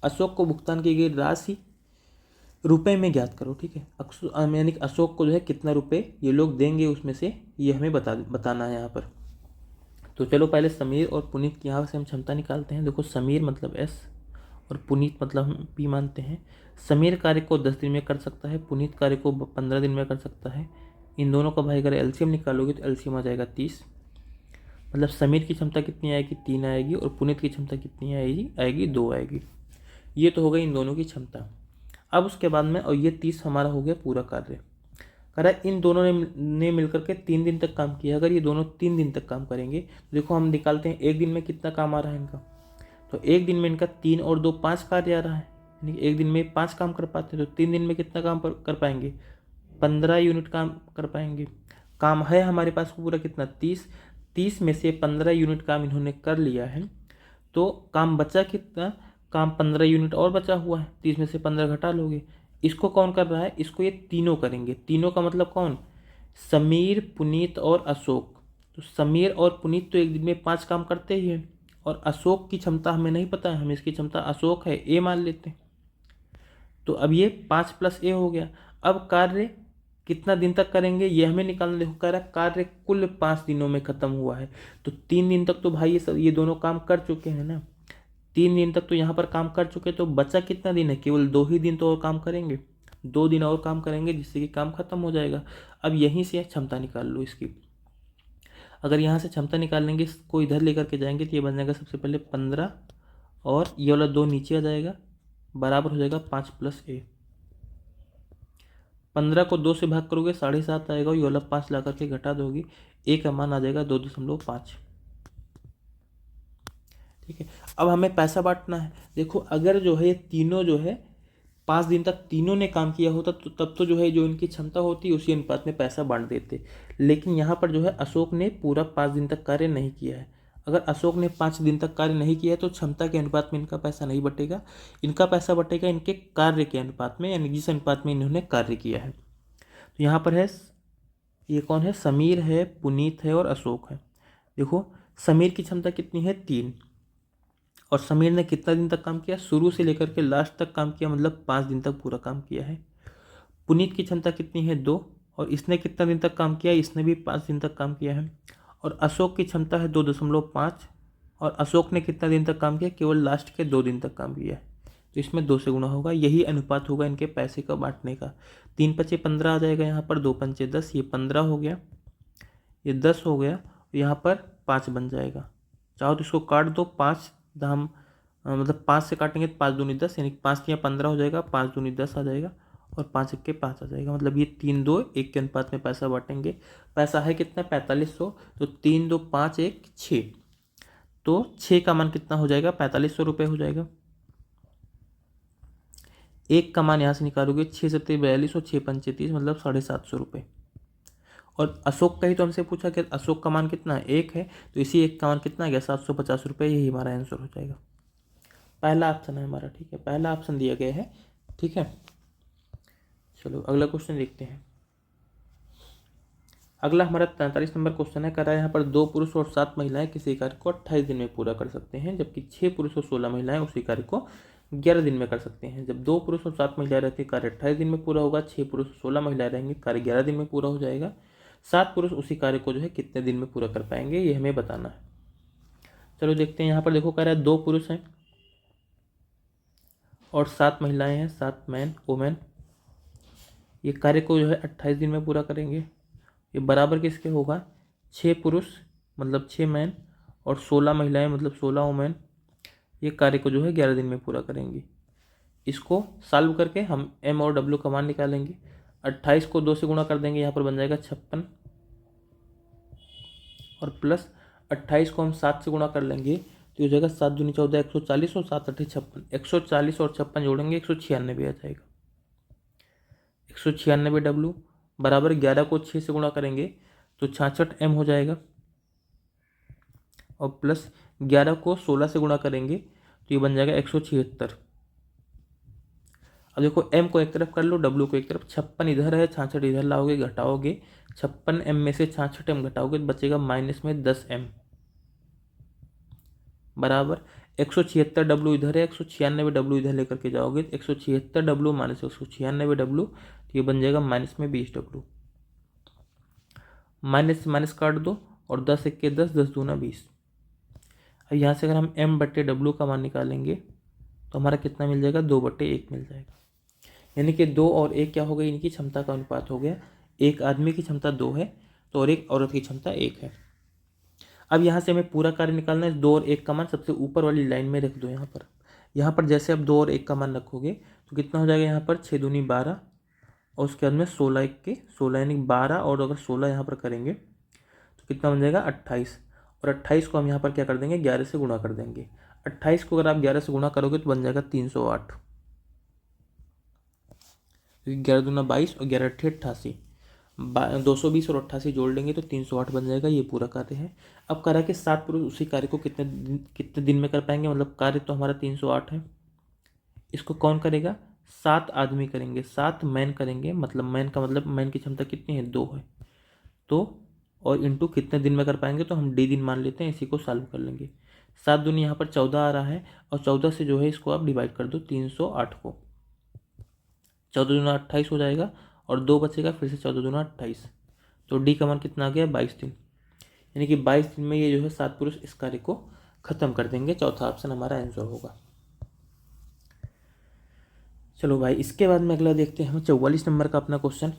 अशोक को भुगतान की गई राशि रुपए में ज्ञात करो। ठीक है, यानी कि अशोक को जो है कितना रुपए ये लोग देंगे उसमें से ये हमें बताना है यहाँ पर। तो चलो पहले समीर और पुनीत की यहाँ से हम क्षमता निकालते हैं। देखो समीर मतलब S और पुनीत मतलब हम P मानते हैं। समीर कार्य को 10 दिन में कर सकता है, पुनीत कार्य को 15 दिन में कर सकता है। इन दोनों का भाई अगर एलसीएम निकालोगे तो एलसीएम आ जाएगा 30। मतलब समीर की क्षमता कितनी आएगी? 3 आएगी। और पुनीत की क्षमता कितनी आएगी 2 आएगी। ये तो हो गई इन दोनों की क्षमता। अब उसके बाद में, और ये 30 हमारा हो गया पूरा कार्य। कह रहा है इन दोनों ने मिलकर के 3 दिन तक काम किया। अगर ये दोनों 3 दिन तक काम करेंगे तो देखो हम निकालते हैं एक दिन में कितना काम आ रहा है इनका। तो एक दिन में इनका 3 और 2 5 कार्य आ रहा है, यानी एक दिन में 5 काम कर पाते हैं। तो 3 दिन में कितना काम कर पाएंगे? 15 यूनिट काम कर पाएंगे। काम है हमारे पास पूरा कितना? 30 में से 15 यूनिट काम इन्होंने कर लिया है। तो काम बचा कितना? काम 15 यूनिट और बचा हुआ है। 30 में से 15 घटा लोगे। इसको कौन कर रहा है? इसको ये तीनों करेंगे। तीनों का मतलब कौन? समीर, पुनीत और अशोक। तो समीर और पुनीत तो एक दिन में 5 काम करते ही हैं। और अशोक की क्षमता हमें नहीं पता है, हमें इसकी क्षमता अशोक है A मान लेते हैं। तो अब ये 5 + A हो गया। अब कार्य कितना दिन तक करेंगे ये हमें निकालना। देखो कह रहा है कार्य कुल 5 दिनों में खत्म हुआ है। तो 3 दिन तक तो भाई ये दोनों काम कर चुके हैं ना। 3 दिन तक तो यहाँ पर काम कर चुके, तो बचा कितना दिन है? केवल 2 ही दिन तो और काम करेंगे। 2 दिन और काम करेंगे जिससे कि काम खत्म हो जाएगा। अब यहीं से क्षमता निकाल लो इसकी। अगर यहाँ से क्षमता निकाल लेंगे, इसको इधर लेकर के जाएंगे तो ये बन जाएगा सबसे पहले 15 और ये वाला 2 नीचे आ जाएगा, बराबर हो जाएगा 5 + A। 15 को 2 से भाग करोगे 7.5 आएगा। ये वाला 5 ला करके घटा दोगे, A का मान आ जाएगा 2.5। ठीक है, अब हमें पैसा बांटना है। देखो अगर जो है ये तीनों जो है 5 दिन तक तीनों ने काम किया होता तो तब तो जो है जो इनकी क्षमता होती उसी अनुपात में पैसा बांट देते। लेकिन यहाँ पर जो है अशोक ने पूरा 5 दिन तक कार्य नहीं किया है। अगर अशोक ने 5 दिन तक कार्य नहीं किया है तो क्षमता के अनुपात में इनका पैसा नहीं बटेगा। इनका पैसा बटेगा इनके कार्य के अनुपात में, यानी जिस अनुपात में इन्होंने कार्य किया है। तो यहाँ पर है ये कौन है? समीर है, पुनीत है और अशोक है। देखो समीर की क्षमता कितनी है? 3। और समीर ने कितना दिन तक काम किया? शुरू से लेकर के लास्ट तक काम किया, मतलब 5 दिन तक पूरा काम किया है। पुनीत की क्षमता कितनी है? 2। और इसने कितना दिन तक काम किया? इसने भी 5 दिन तक काम किया है। और अशोक की क्षमता है 2.5। और अशोक ने कितना दिन तक काम किया? केवल लास्ट के 2 दिन तक काम किया है। तो इसमें 2 से गुणा होगा। यही अनुपात होगा इनके पैसे का बांटने का। 3 × 5 = 15 आ जाएगा यहाँ पर। 2 × 5 = 10, ये 15 हो गया, ये 10 हो गया। यहाँ पर 5 बन जाएगा। चाहो तो इसको काट दो। 5 हम मतलब 5 से काटेंगे तो 5 दूनी 10, यानी 5 या 15 हो जाएगा, 5 दूनी 10 आ जाएगा और 5 × 1 = 5 आ जाएगा। मतलब ये 3, 2, 1 के अनुपात में पैसा बांटेंगे। पैसा है कितना? 4500। तो 3, 2, 5, 1, 6। तो 6 का मान कितना हो जाएगा? 4500 रुपये हो जाएगा। 1 का मान यहाँ से निकालोगे, 6 × 7 = 42 और 6 × 5 = 30, मतलब 750 रुपये। और अशोक का ही तो हमसे पूछा कि अशोक का मान कितना है? 1 है। तो इसी 1 का मान कितना आ गया? 750 रुपये। यही हमारा आंसर हो जाएगा। पहला ऑप्शन है हमारा। ठीक है, पहला ऑप्शन दिया गया है। ठीक है, चलो अगला क्वेश्चन देखते हैं। अगला हमारा 43 नंबर क्वेश्चन है। कह रहा है यहाँ पर 2 पुरुष और 7 महिलाएं किसी कार्य को 28 दिन में पूरा कर सकते हैं, जबकि 6 पुरुष और 16 महिलाएं उसी कार्य को 11 दिन में कर सकते हैं। जब 2 पुरुष और 7 महिलाएं रहती है कार्य 28 दिन में पूरा होगा। 6 पुरुष और 16 महिलाएं रहेंगे कार्य 11 दिन में पूरा हो जाएगा। 7 पुरुष उसी कार्य को जो है कितने दिन में पूरा कर पाएंगे, ये हमें बताना है। चलो देखते हैं। यहाँ पर देखो कह रहा है 2 पुरुष हैं और 7 महिलाएं हैं, 7 मैन वोमेन। ये कार्य को जो है 28 दिन में पूरा करेंगे। ये बराबर किसके होगा? 6 पुरुष मतलब 6 मैन और 16 महिलाएं मतलब 16 वोमेन। ये कार्य को जो है 11 दिन में पूरा करेंगी। इसको सॉल्व करके हम M और W का मान निकालेंगे। 28 को 2 से गुणा कर देंगे, यहाँ पर बन जाएगा 56 और प्लस 28 को हम 7 से गुणा कर लेंगे तो हो जाएगा 7 दूनी 14, 140 और 7 × 8 = 56। 140 और 56 जोड़ेंगे 196 आ जाएगा। 196 W बराबर 11 को 6 से गुणा करेंगे तो 66 m हो जाएगा, और प्लस 11 को 16 से गुणा करेंगे तो ये बन जाएगा 176। अब देखो m को एक तरफ कर लो, w को एक तरफ, 56 इधर है, 66 इधर लाओगे, घटाओगे, 56 m में से 66 m घटाओगे तो बचेगा माइनस में 10 m, बराबर 176 w इधर है, 196 w इधर लेकर के जाओगे तो 176 w माइनस 196 w, तो ये बन जाएगा माइनस में 20 w। माइनस से माइनस काट दो और 10 1 10, 10 दूना 20। अब यहाँ से अगर हम m बट्टे w का मान निकालेंगे तो हमारा कितना मिल जाएगा, 2/1 मिल जाएगा। यानी कि 2 और 1 क्या हो गया, इनकी क्षमता का अनुपात हो गया। एक आदमी की क्षमता 2 है तो और एक औरत की क्षमता 1 है। अब यहाँ से हमें पूरा कार्य निकालना है। 2 और 1 का मान सबसे ऊपर वाली लाइन में रख दो। यहाँ पर जैसे आप 2 और 1 का मान रखोगे तो कितना हो जाएगा, यहाँ पर 6 दूनी 12 और उसके बाद में 16 1 के 16 यानी 12, और अगर 16 यहाँ पर करेंगे तो कितना बन जाएगा 28, और 28 को हम यहाँ पर क्या कर देंगे, 11 से गुणा कर देंगे। 28 को अगर आप 11 से गुणा करोगे तो बन जाएगा 308, 11 दूना 22 और 11 अट्ठे 88, 220 और 88 जोड़ लेंगे तो 308 बन जाएगा। ये पूरा कार्य है। अब करा कि 7 पुरुष उसी कार्य को कितने दिन में कर पाएंगे, मतलब कार्य तो हमारा 308 है, इसको कौन करेगा, 7 आदमी करेंगे, 7 मैन करेंगे, मतलब मैन का मतलब मैन की क्षमता कितनी है, 2 है, तो और इंटू कितने दिन में कर पाएंगे, तो हम डी दिन मान लेते हैं, इसी को सॉल्व कर लेंगे। 7 दूनी यहाँ पर 14 आ रहा है, और 14 से जो है इसको आप डिवाइड कर दो 308 को, 14 दूना 28 हो जाएगा, और 2 बचेगा, फिर से 14 दूना 28, तो डी का मान कितना आ गया, 22 दिन। यानी कि 22 दिन में ये जो है 7 पुरुष इस कार्य को खत्म कर देंगे। चौथा ऑप्शन हमारा आंसर होगा। चलो भाई, इसके बाद में अगला देखते हैं हम 44 नंबर का अपना क्वेश्चन।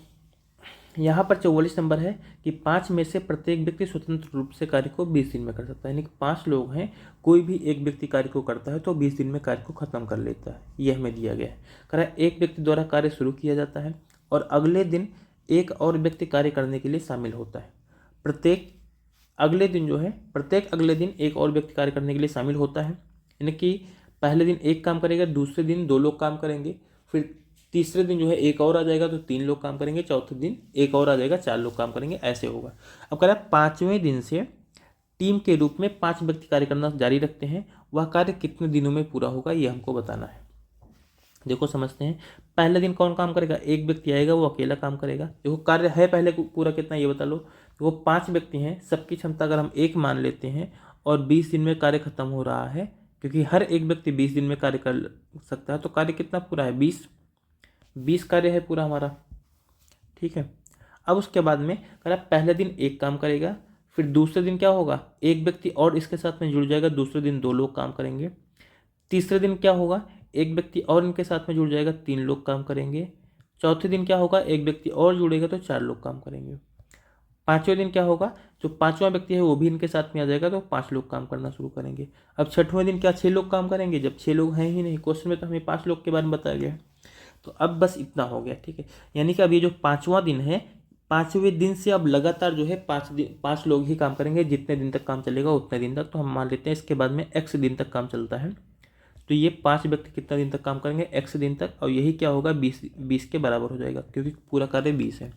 यहाँ पर 44 नंबर है कि 5 में से प्रत्येक व्यक्ति स्वतंत्र रूप से कार्य को 20 दिन में कर सकता है। यानी कि 5 लोग हैं, कोई भी एक व्यक्ति कार्य को करता है तो 20 दिन में कार्य को खत्म कर लेता है। यह हमें दिया गया है। कह रहा है एक व्यक्ति द्वारा कार्य शुरू किया जाता है और अगले दिन एक और व्यक्ति कार्य करने के लिए शामिल होता है। प्रत्येक अगले दिन एक और व्यक्ति कार्य करने के लिए शामिल होता है। यानी कि पहले दिन एक काम करेगा, दूसरे दिन 2 लोग काम करेंगे, फिर तीसरे दिन जो है एक और आ जाएगा तो 3 लोग काम करेंगे, चौथे दिन एक और आ जाएगा, 4 लोग काम करेंगे, ऐसे होगा। अब कह रहा है 5वें दिन से टीम के रूप में 5 व्यक्ति कार्य करना जारी रखते हैं। वह कार्य कितने दिनों में पूरा होगा, ये हमको बताना है। देखो समझते हैं। पहले दिन कौन काम करेगा, एक व्यक्ति आएगा, वो अकेला काम करेगा। देखो कार्य है पहले पूरा कितना, ये बता लो। वो 5 व्यक्ति हैं, सबकी क्षमता अगर हम 1 मान लेते हैं और 20 दिन में कार्य खत्म हो रहा है, क्योंकि हर एक व्यक्ति 20 दिन में कार्य कर सकता है, तो कार्य कितना पूरा है, 20 कार्य है पूरा हमारा। ठीक है। अब उसके बाद में कह रहा पहले दिन एक काम करेगा, फिर दूसरे दिन क्या होगा, एक व्यक्ति और इसके साथ में जुड़ जाएगा, दूसरे दिन 2 लोग काम करेंगे। तीसरे दिन क्या होगा, एक व्यक्ति और इनके साथ में जुड़ जाएगा, 3 लोग काम करेंगे। चौथे दिन क्या होगा, एक व्यक्ति और जुड़ेगा तो 4 लोग काम करेंगे। 5वें दिन क्या होगा, जो 5वां व्यक्ति है वो भी इनके साथ में आ जाएगा तो 5 लोग काम करना शुरू करेंगे। अब 6वें दिन क्या 6 लोग काम करेंगे, जब 6 लोग हैं ही नहीं, क्वेश्चन में तो हमें 5 लोग के बारे में बताया गया है। तो अब बस इतना हो गया। ठीक है। यानी कि अब ये जो 5वां दिन है, 5वें दिन से अब लगातार जो है 5 लोग ही काम करेंगे, जितने दिन तक काम चलेगा उतने दिन तक। तो हम मान लेते हैं इसके बाद में x दिन तक काम चलता है, तो ये 5 व्यक्ति कितना दिन तक काम करेंगे, x दिन तक, और यही क्या होगा, 20 के बराबर हो जाएगा, क्योंकि पूरा कार्य 20 है।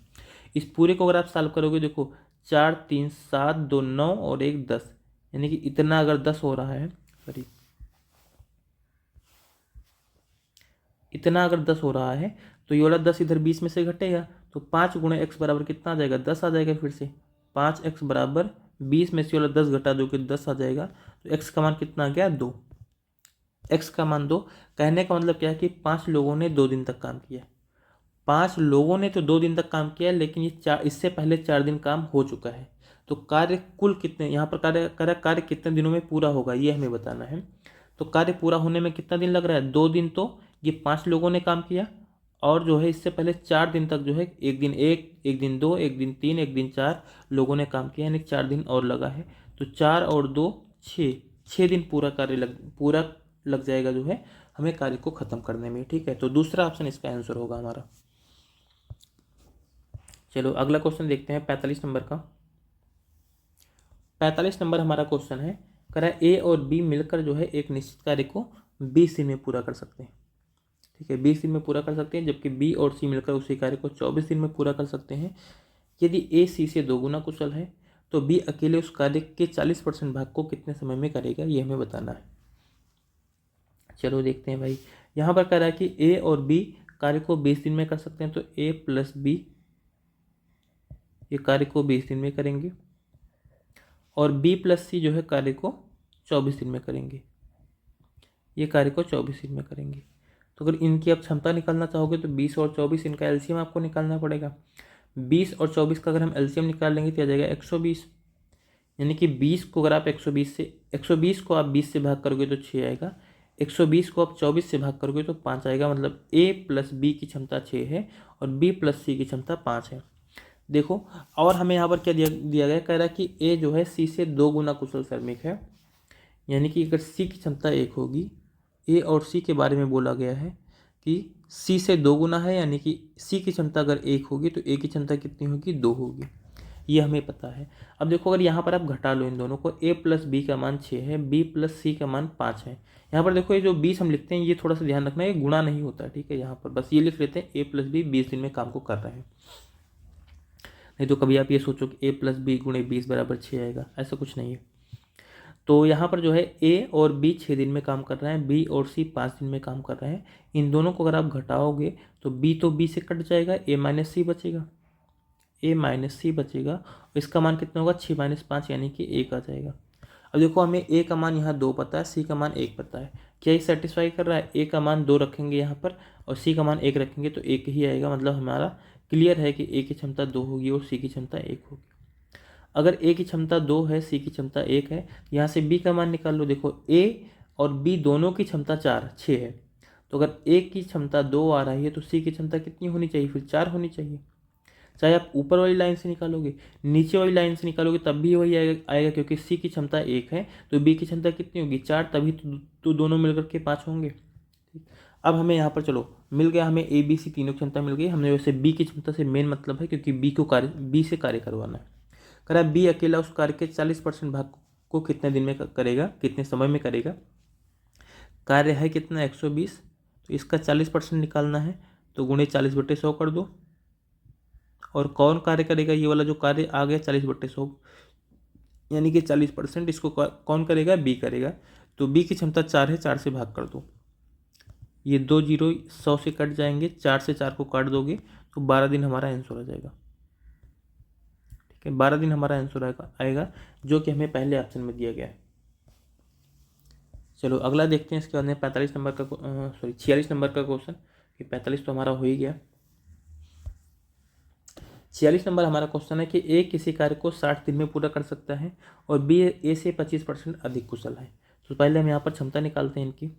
इस पूरे को अगर आप सॉल्व करोगे, देखो 4 3 7 2 9 और 1 10, यानी कि इतना अगर 10 हो रहा है, सॉरी, इतना अगर 10 हो रहा है तो ये वाला 10 इधर 20 में से घटेगा, तो 5 गुणे x बराबर कितना आ जाएगा, 10 आ जाएगा। फिर से 5x बराबर 20 में से वाला 10 घटा दो कि 10 आ जाएगा, तो x का मान कितना आ गया, 2। x का मान 2। कहने का मतलब क्या है कि 5 लोगों ने 2 दिन तक काम किया। 5 लोगों ने तो 2 दिन तक काम किया, लेकिन ये इससे पहले 4 दिन काम हो चुका है। तो कार्य कुल कितने, यहाँ पर कार्य कितने दिनों में पूरा होगा, ये हमें बताना है। तो कार्य पूरा होने में कितना दिन लग रहा है, 2 दिन। तो ये 5 लोगों ने काम किया, और जो है इससे पहले 4 दिन तक जो है, एक दिन 2, एक दिन 3, एक दिन 4 लोगों ने काम किया, यानी 4 दिन और लगा है। तो 4 और 2 6 दिन पूरा कार्य पूरा लग जाएगा जो है हमें कार्य को खत्म करने में। ठीक है। तो दूसरा ऑप्शन इसका आंसर होगा हमारा। चलो अगला क्वेश्चन देखते हैं 45 नंबर का। 45 नंबर हमारा क्वेश्चन है, कह रहा है ए और बी मिलकर जो है एक निश्चित कार्य को 20 दिन में पूरा कर सकते हैं। ठीक है, 20 दिन में पूरा कर सकते हैं, जबकि बी और सी मिलकर उसी कार्य को 24 दिन में पूरा कर सकते हैं। यदि ए सी से 2 गुना कुशल है तो बी अकेले उस कार्य के 40% भाग को कितने समय में करेगा, ये हमें बताना है। चलो देखते हैं भाई, यहाँ पर कह रहा है कि ए और बी कार्य को 20 दिन में कर सकते हैं, तो ए प्लस बी ये कार्य को 20 दिन में करेंगे और बी प्लस सी जो है कार्य को 24 दिन में करेंगे, ये कार्य को 24 दिन में करेंगे। तो अगर इनकी आप क्षमता निकालना चाहोगे तो 20 और 24 इनका एलसीएम आपको निकालना पड़ेगा। 20 और 24 का अगर हम एलसीएम निकाल लेंगे तो आ जाएगा 120, यानी कि 20 को अगर आप 120 को आप 20 से भाग करोगे तो 6 आएगा, 120 को आप 24 से भाग करोगे तो 5 आएगा। मतलब ए प्लस बी की क्षमता 6 है और बी प्लस सी की क्षमता 5 है। देखो, और हमें यहाँ पर क्या दिया गया, कह रहा है कि ए जो है सी से 2 गुना कुशल श्रमिक है, यानी कि अगर सी की क्षमता 1 होगी, ए और सी के बारे में बोला गया है कि सी से 2 गुना है, यानी कि सी की क्षमता अगर 1 होगी तो ए की क्षमता कितनी होगी, 2 होगी, ये हमें पता है। अब देखो, अगर यहाँ पर आप घटा लो इन दोनों को, ए प्लस बी का मान 6 है, बी प्लस सी का मान 5 है। यहाँ पर देखो, ये जो 20 हम लिखते हैं ये थोड़ा सा ध्यान रखना, ये गुणा नहीं होता, ठीक है। यहाँ पर बस ये लिख लेते हैं ए प्लस बी 20 दिन में काम को कर रहे हैं, नहीं तो कभी आप ये सोचो कि ए प्लस बी गुणे 20 बराबर 6 आएगा, ऐसा कुछ नहीं है। तो यहाँ पर जो है ए और बी 6 दिन में काम कर रहे हैं, बी और सी 5 दिन में काम कर रहे हैं। इन दोनों को अगर आप घटाओगे तो बी से कट जाएगा, ए माइनस सी बचेगा, ए माइनस सी बचेगा, इसका मान कितना होगा, 6 माइनस 5 यानी कि 1 आ जाएगा। अब देखो, हमें ए का मान यहाँ 2 पता है, सी का मान 1 पता है, क्या ये सेटिस्फाई कर रहा है। ए का मान 2 रखेंगे यहाँ पर और सी का मान 1 रखेंगे तो 1 ही आएगा। मतलब हमारा क्लियर है कि ए की क्षमता 2 होगी और सी की क्षमता 1 होगी। अगर ए की क्षमता 2 है, सी की क्षमता 1 है, यहाँ से बी का मान निकाल लो। देखो, ए और बी दोनों की क्षमता 6 है, तो अगर ए की क्षमता 2 आ रही है तो सी की क्षमता कितनी होनी चाहिए, फिर 4 होनी चाहिए। चाहे आप ऊपर वाली लाइन से निकालोगे, नीचे वाली लाइन से निकालोगे तब भी वही आएगा, क्योंकि सी की क्षमता 1 है तो बी की क्षमता कितनी होगी, 4, तभी तो दोनों मिलकर के 5 होंगे। अब हमें यहाँ पर चलो मिल गया, हमें ए बी सी तीनों क्षमता मिल गई। हमने वैसे बी की क्षमता से मेन मतलब है, क्योंकि बी से कार्य करवाना है। करा बी अकेला उस कार्य के 40% भाग को कितने दिन में करेगा, कितने समय में करेगा। कार्य है कितना, 120, तो इसका 40% निकालना है, तो गुणे 40/100 कर दो। और कौन कार्य करेगा, ये वाला जो कार्य आ गया 40/100, यानी कि 40%, इसको कौन करेगा, बी करेगा। तो बी की क्षमता 4 है, 4 से भाग कर दो, ये 2 जीरो 100 से कट जाएंगे, 4 से 4 को काट दोगे तो 12 दिन हमारा आंसर आ जाएगा। ठीक है, 12 दिन हमारा आंसर आएगा, जो कि हमें पहले ऑप्शन में दिया गया है। चलो अगला देखते हैं, इसके बाद में 45 नंबर का 46 नंबर का क्वेश्चन, कि 45 तो हमारा हो ही गया। 46 नंबर हमारा क्वेश्चन है कि ए किसी कार्य को 60 दिन में पूरा कर सकता है और बी ए से 25% अधिक कुशल है। तो पहले हम यहाँ पर क्षमता निकालते हैं इनकी।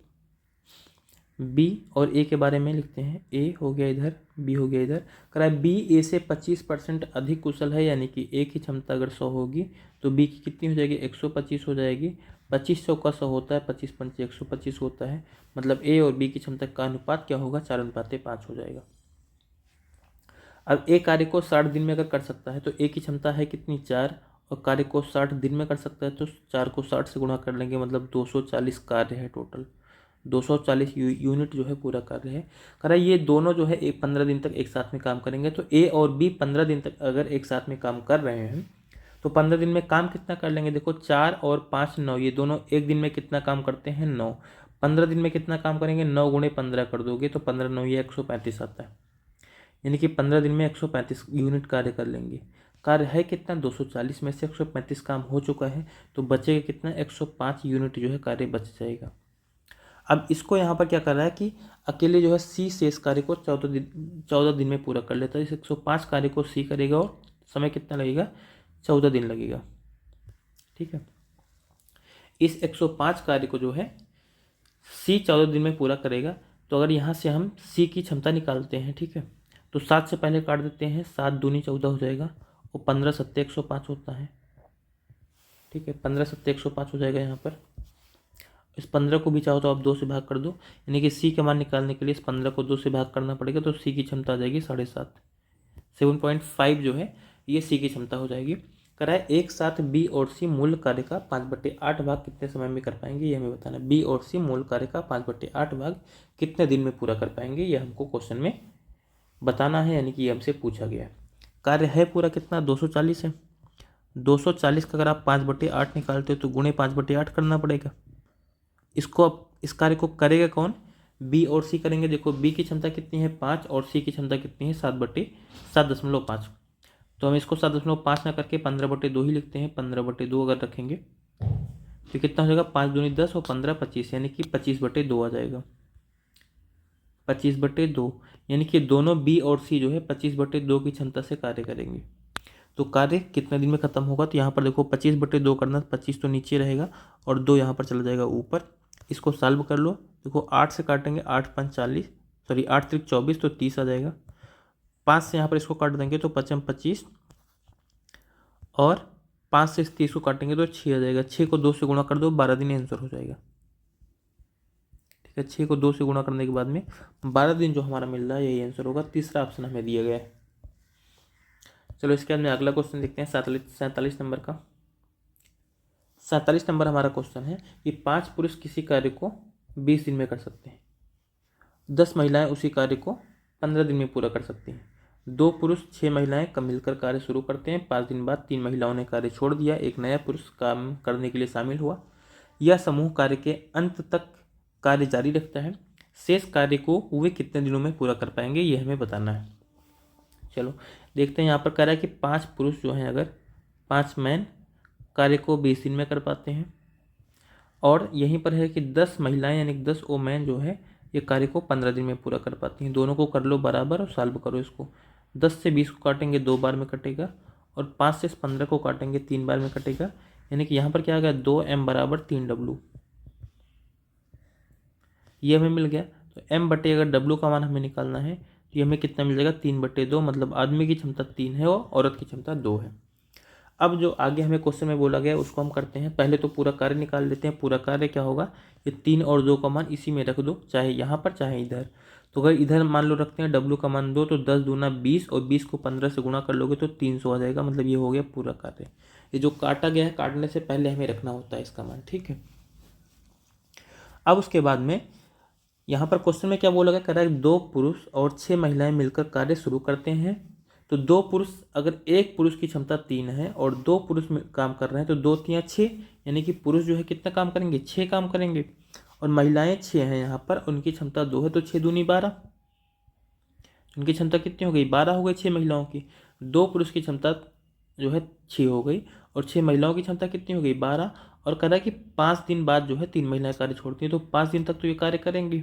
बी और ए के बारे में लिखते हैं, ए हो गया इधर, बी हो गया इधर। कह रहा है बी ए से 25% अधिक कुशल है, यानी कि ए की क्षमता अगर 100 होगी तो बी की कितनी हो जाएगी, 125 हो जाएगी। 25 का 100 होता है, 25 पंचे 125 होता है। मतलब ए और बी की क्षमता का अनुपात क्या होगा, 4:5 हो जाएगा। अब ए कार्य को 60 दिन में अगर कर सकता है तो ए की क्षमता है कितनी, 4, और कार्य को 60 दिन में कर सकता है तो 4 को 60 से गुणा कर लेंगे, मतलब 240 कार्य है टोटल, 240 यूनिट जो है पूरा कार्य है। कह रहा है ये दोनों जो है 15 दिन तक एक साथ में काम करेंगे। तो ए और बी 15 दिन तक अगर एक साथ में काम कर रहे हैं तो 15 दिन में काम कितना कर लेंगे। देखो 4 और 5 9, ये दोनों एक दिन में कितना काम करते हैं, 9। 15 दिन में कितना काम करेंगे, 9 गुणे 15 कर दोगे तो 15 9 ये 135 आता है, यानी कि 15 दिन में 135 यूनिट कार्य कर लेंगे। कार्य है कितना, 240 में से 135 काम हो चुका है, तो बचेगा कितना, 105 यूनिट जो है कार्य बच जाएगा। अब इसको यहाँ पर क्या कर रहा है कि अकेले जो है सी शेष कार्य को 14 दिन में पूरा कर लेता है। इस 105 कार्य को सी करेगा और समय कितना लगेगा, 14 दिन लगेगा। ठीक है, इस 105 कार्य को जो है सी 14 दिन में पूरा करेगा। तो अगर यहाँ से हम सी की क्षमता निकालते हैं, ठीक है, तो 7 से पहले काट देते हैं, 7 दूनी 14 हो जाएगा और 15 सत्ते 105 होता है। ठीक है, 15 सत्ते 105 हो जाएगा। यहाँ पर इस 15 को भी चाहो तो आप 2 से भाग कर दो, यानी कि सी का मान निकालने के लिए इस 15 को 2 से भाग करना पड़ेगा, तो सी की क्षमता आ जाएगी 7.5, 7.5 जो है ये सी की क्षमता हो जाएगी। कराए एक साथ बी और सी मूल कार्य का 5/8 भाग कितने समय में कर पाएंगे, ये हमें बताना है। बी और सी मूल कार्य का 5/8 भाग कितने दिन में पूरा कर पाएंगे, ये हमको क्वेश्चन में बताना है, यानी कि ये हमसे पूछा गया है। कार्य है पूरा कितना, 240 है। 240 का अगर आप 5/8 निकालते हो तो गुणे 5/8 करना पड़ेगा। इसको अब इस कार्य को करेगा कौन, बी और सी करेंगे। देखो बी की क्षमता कितनी है 5 और सी की क्षमता कितनी है 7/7.5। तो हम इसको 7.5 ना करके 15/2 ही लिखते हैं। 15/2 अगर रखेंगे तो कितना हो जाएगा, 5 दूनी 10 और 15 25, यानी कि 25/2 आ जाएगा। 25/2 यानी कि दोनों बी और सी जो है 25/2 की क्षमता से कार्य करेंगे। तो कार्य कितने दिन में खत्म होगा, तो यहाँ पर देखो 25/2 करना, 25 तो नीचे रहेगा और 2 यहाँ पर चला जाएगा ऊपर। इसको सॉल्व कर लो। देखो 8 से काटेंगे, 8 5 40, सॉरी 8 3 24, तो 30 आ जाएगा। 5 से यहाँ पर इसको काट देंगे तो 5 25, और 5 से इस 30 को काटेंगे तो 6 आ जाएगा। 6 को 2 से गुणा कर दो, 12 दिन आंसर हो जाएगा। ठीक है, 6 को 2 से गुणा करने के बाद में 12 दिन जो हमारा मिल रहा है यही आंसर होगा। तीसरा ऑप्शन हमें दिया गया है। चलो इसके बाद में अगला क्वेश्चन देखते हैं 47 नंबर का। 47 नंबर हमारा क्वेश्चन है कि 5 पुरुष किसी कार्य को 20 दिन में कर सकते हैं, 10 महिलाएं उसी कार्य को 15 दिन में पूरा कर सकती हैं। 2 पुरुष 6 महिलाएं का मिलकर कार्य शुरू करते हैं। 5 दिन बाद 3 महिलाओं ने कार्य छोड़ दिया, एक नया पुरुष काम करने के लिए शामिल हुआ। यह समूह कार्य के अंत तक कार्य जारी रखता है। शेष कार्य को वे कितने दिनों में पूरा कर पाएंगे, ये हमें बताना है। चलो देखते हैं, यहाँ पर कह रहा है कि 5 पुरुष जो हैं, अगर 5 मैन कार्य को 20 दिन में कर पाते हैं, और यहीं पर है कि 10 महिलाएं यानी 10 वोमेन जो है ये कार्य को 15 दिन में पूरा कर पाती हैं। दोनों को कर लो बराबर और सॉल्व करो इसको। 10 से 20 को काटेंगे 2 बार में कटेगा, और 5 से 15 को काटेंगे 3 बार में कटेगा, यानी कि यहाँ पर क्या आ गया 2m बराबर 3w, ये हमें मिल गया। तो m बटे अगर w का मान हमें निकालना है तो ये हमें कितना मिल जाएगा 3/2, मतलब आदमी की क्षमता 3 है और औरत की क्षमता 2 है। अब जो आगे हमें क्वेश्चन में बोला गया उसको हम करते हैं। पहले तो पूरा कार्य निकाल लेते हैं। पूरा कार्य क्या होगा, ये 3 और 2 का मान इसी में रख दो, चाहे यहाँ पर चाहे इधर। तो अगर इधर मान लो रखते हैं w का मान 2, तो 10 दूना 20 और 20 को 15 से गुणा कर लोगे तो 300 आ जाएगा, मतलब ये हो गया पूरा कार्य। ये जो काटा गया है काटने से पहले हमें रखना होता है इसका मान, ठीक है। अब उसके बाद में यहाँ पर क्वेश्चन में क्या बोला गया, कह रहा है 2 पुरुष और 6 महिलाएं मिलकर कार्य शुरू करते हैं। तो 2 पुरुष, अगर एक पुरुष की क्षमता 3 है और 2 पुरुष काम कर रहे हैं तो 2 3 6, यानी कि पुरुष जो है कितना काम करेंगे 6 काम करेंगे, और महिलाएं 6 हैं यहाँ पर, उनकी क्षमता 2 है, तो 6 दूनी 12, उनकी क्षमता कितनी हो गई 12 हो गई 6 महिलाओं की। 2 पुरुष की क्षमता जो है 6 हो गई, और 6 महिलाओं की क्षमता कितनी हो गई 12, और कह रहा है कि 5 दिन बाद जो है 3 महिलाएं कार्य छोड़ती हैं, तो 5 दिन तक तो ये कार्य करेंगे।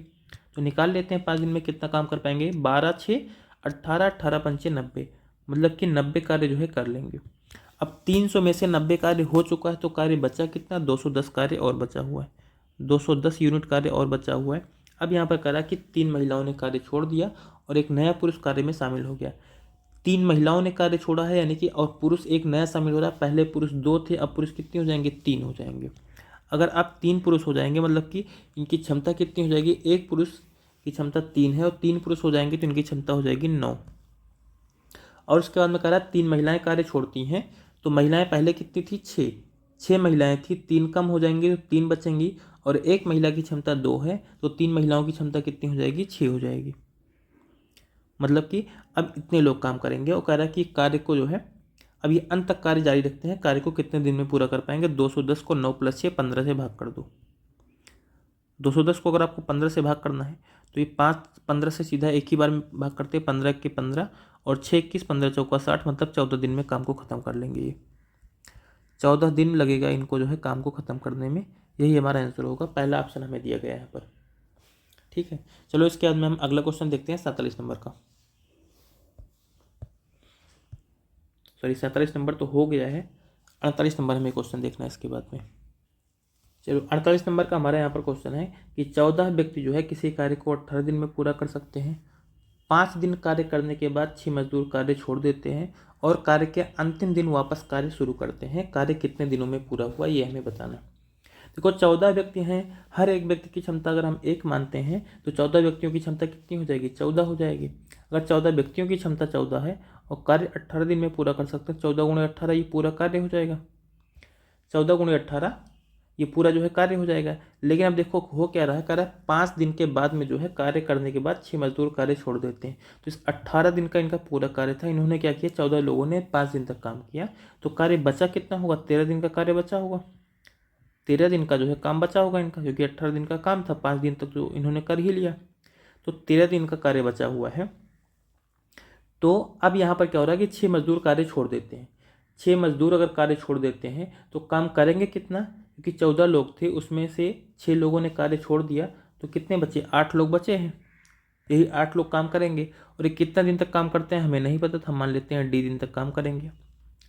तो निकाल लेते हैं 5 दिन में कितना काम कर पाएंगे, 12 6 18, 18 पंचे 90, मतलब कि 90 कार्य जो है कर लेंगे। अब 300 में से 90 कार्य हो चुका है, तो कार्य बचा कितना 210 कार्य और बचा हुआ है, 210 यूनिट कार्य और बचा हुआ है। अब यहाँ पर करा कि 3 महिलाओं ने कार्य छोड़ दिया और एक नया पुरुष कार्य में शामिल हो गया। 3 महिलाओं ने कार्य छोड़ा है, यानी कि और पुरुष एक नया शामिल हो रहा है। पहले पुरुष 2 थे, अब पुरुष कितने हो जाएंगे 3 हो जाएंगे। अगर आप 3 पुरुष हो जाएंगे, मतलब कि इनकी क्षमता कितनी हो जाएगी, एक पुरुष की क्षमता 3 है और 3 पुरुष हो जाएंगे तो इनकी क्षमता हो जाएगी 9। और उसके बाद में कह रहा है 3 महिलाएं कार्य छोड़ती हैं, तो महिलाएं पहले कितनी थी 6 महिलाएं थी, 3 कम हो जाएंगी तो 3 बचेंगी, और एक महिला की क्षमता 2 है, तो 3 महिलाओं की क्षमता कितनी हो जाएगी 6 हो जाएगी, मतलब कि अब इतने लोग काम करेंगे। और कह रहा है कि कार्य को जो है अब ये अंत तक कार्य जारी रखते हैं, कार्य को कितने दिन में पूरा कर पाएंगे। 210 को 9 + 6 15 से भाग कर दो। 210 को अगर आपको 15 से भाग करना है तो ये 15 से सीधा एक ही बार में भाग करते हैं, 15 के 15 और 6 21, 15 चौका 60, मतलब 14 दिन में काम को ख़त्म कर लेंगे। ये 14 दिन लगेगा इनको जो है काम को ख़त्म करने में। यही हमारा आंसर होगा, पहला ऑप्शन हमें दिया गया है यहाँ पर, ठीक है। चलो इसके बाद में हम अगला क्वेश्चन देखते हैं 47 नंबर का। सॉरी 47 नंबर तो हो गया है, 48 नंबर हमें क्वेश्चन देखना है इसके बाद में। चलो 48 नंबर का हमारा यहाँ पर क्वेश्चन है कि 14 व्यक्ति जो है किसी कार्य को 18 दिन में पूरा कर सकते हैं। 5 दिन कार्य करने के बाद 6 मजदूर कार्य छोड़ देते हैं और कार्य के अंतिम दिन वापस कार्य शुरू करते हैं। कार्य कितने दिनों में पूरा हुआ ये हमें बताना। देखो 14 व्यक्ति हैं, हर एक व्यक्ति की क्षमता अगर हम 1 मानते हैं तो 14 व्यक्तियों की क्षमता कितनी हो जाएगी 14 हो जाएगी। अगर 14 व्यक्तियों की क्षमता 14 है और कार्य 18 दिन में पूरा कर सकते हैं। 14 गुणे 18 ये पूरा कार्य हो जाएगा, 14 गुणे 18 ये पूरा जो है कार्य हो जाएगा। लेकिन अब देखो हो क्या रहा है, कह रहा है 5 दिन के बाद में जो है कार्य करने के बाद 6 मजदूर कार्य छोड़ देते हैं। तो इस 18 दिन का इनका पूरा कार्य था, इन्होंने क्या किया, 14 लोगों ने 5 दिन तक काम किया, तो कार्य बचा कितना होगा, 13 दिन का कार्य बचा होगा। 13 दिन का जो है काम बचा होगा इनका, क्योंकि 18 दिन का काम था, 5 दिन तक जो इन्होंने कर ही लिया, तो 13 दिन का कार्य बचा हुआ है। तो अब यहाँ पर क्या हो रहा है कि 6 मजदूर कार्य छोड़ देते हैं। 6 मजदूर अगर कार्य छोड़ देते हैं तो काम करेंगे कितना, क्योंकि 14 लोग थे, उसमें से 6 लोगों ने कार्य छोड़ दिया, तो कितने बचे, 8 लोग बचे हैं। यही 8 लोग काम करेंगे। और ये कितना दिन तक काम करते हैं हमें नहीं पता था, मान लेते हैं डी दिन तक काम करेंगे,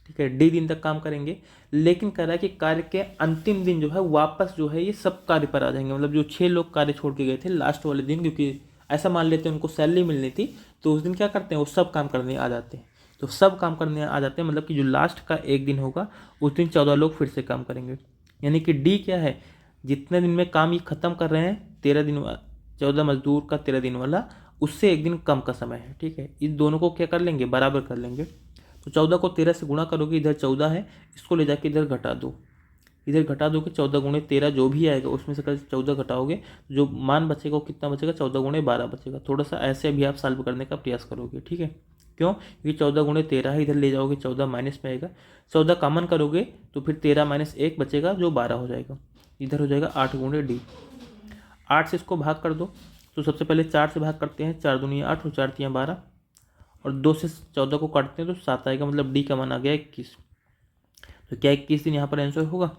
ठीक है, डी दिन तक काम करेंगे। लेकिन कह रहा है कि कार्य के अंतिम दिन जो है वापस जो है ये सब कार्य पर आ जाएंगे, मतलब जो 6 लोग कार्य छोड़ के गए थे लास्ट वाले दिन, क्योंकि ऐसा मान लेते हैं उनको सैलरी मिलनी थी, तो उस दिन क्या करते हैं, वो सब काम करने आ जाते हैं। तो सब काम करने आ जाते हैं, मतलब कि जो लास्ट का एक दिन होगा उस दिन 14 लोग फिर से काम करेंगे। यानी कि डी क्या है, जितने दिन में काम ये खत्म कर रहे हैं 13 दिन, 14 मजदूर का 13 दिन वाला, उससे एक दिन कम का समय है, ठीक है। इस दोनों को क्या कर लेंगे, बराबर कर लेंगे। तो 14 को 13 से गुणा करोगे, इधर 14 है, इसको ले जाके इधर घटा दो, इधर घटा दोगे, 14 गुणे 13 जो भी आएगा उसमें से 14 घटाओगे, जो मान बचेगा वो कितना बचेगा, 14 गुणे 12 बचेगा। थोड़ा सा ऐसे भी आप सॉल्व करने का प्रयास करोगे, ठीक है। क्यों, क्योंकि 14 गुणे 13 है, इधर ले जाओगे 14 माइनस में आएगा, 14 कॉमन करोगे तो फिर 13 माइनस 1 बचेगा जो 12 हो जाएगा, इधर हो जाएगा 8 गुणे डी। 8 से इसको भाग कर दो, तो सबसे पहले 4 से भाग करते हैं, 4 दूनी 8 और 4 तियाँ 12, और 2 से 14 को काटते हैं तो 7 आएगा, मतलब डी का मान आ गया 21। तो क्या 21 दिन यहाँ पर आंसर होगा,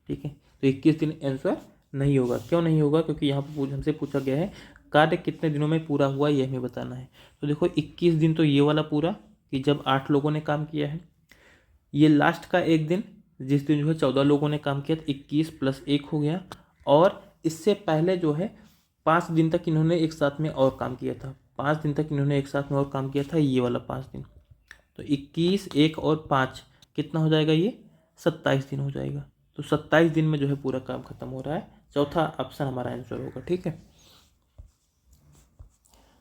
ठीक है। तो 21 दिन आंसर नहीं होगा। क्यों नहीं होगा, क्योंकि यहाँ पर हमसे पूछा गया है कार्य कितने दिनों में पूरा हुआ, ये हमें बताना है। तो देखो 21 दिन तो ये वाला पूरा, कि जब 8 लोगों ने काम किया है, ये लास्ट का एक दिन जिस दिन जो है 14 लोगों ने काम किया, तो 21 + 1 हो गया। और इससे पहले जो है 5 दिन तक इन्होंने एक साथ में और काम किया था, 5 दिन तक इन्होंने एक साथ में और काम किया था, ये वाला 5 दिन। तो 21, 1 और 5 कितना हो जाएगा, ये 27 दिन हो जाएगा। तो 27 दिन में जो है पूरा काम खत्म हो रहा है। चौथा ऑप्शन हमारा आंसर होगा, ठीक है।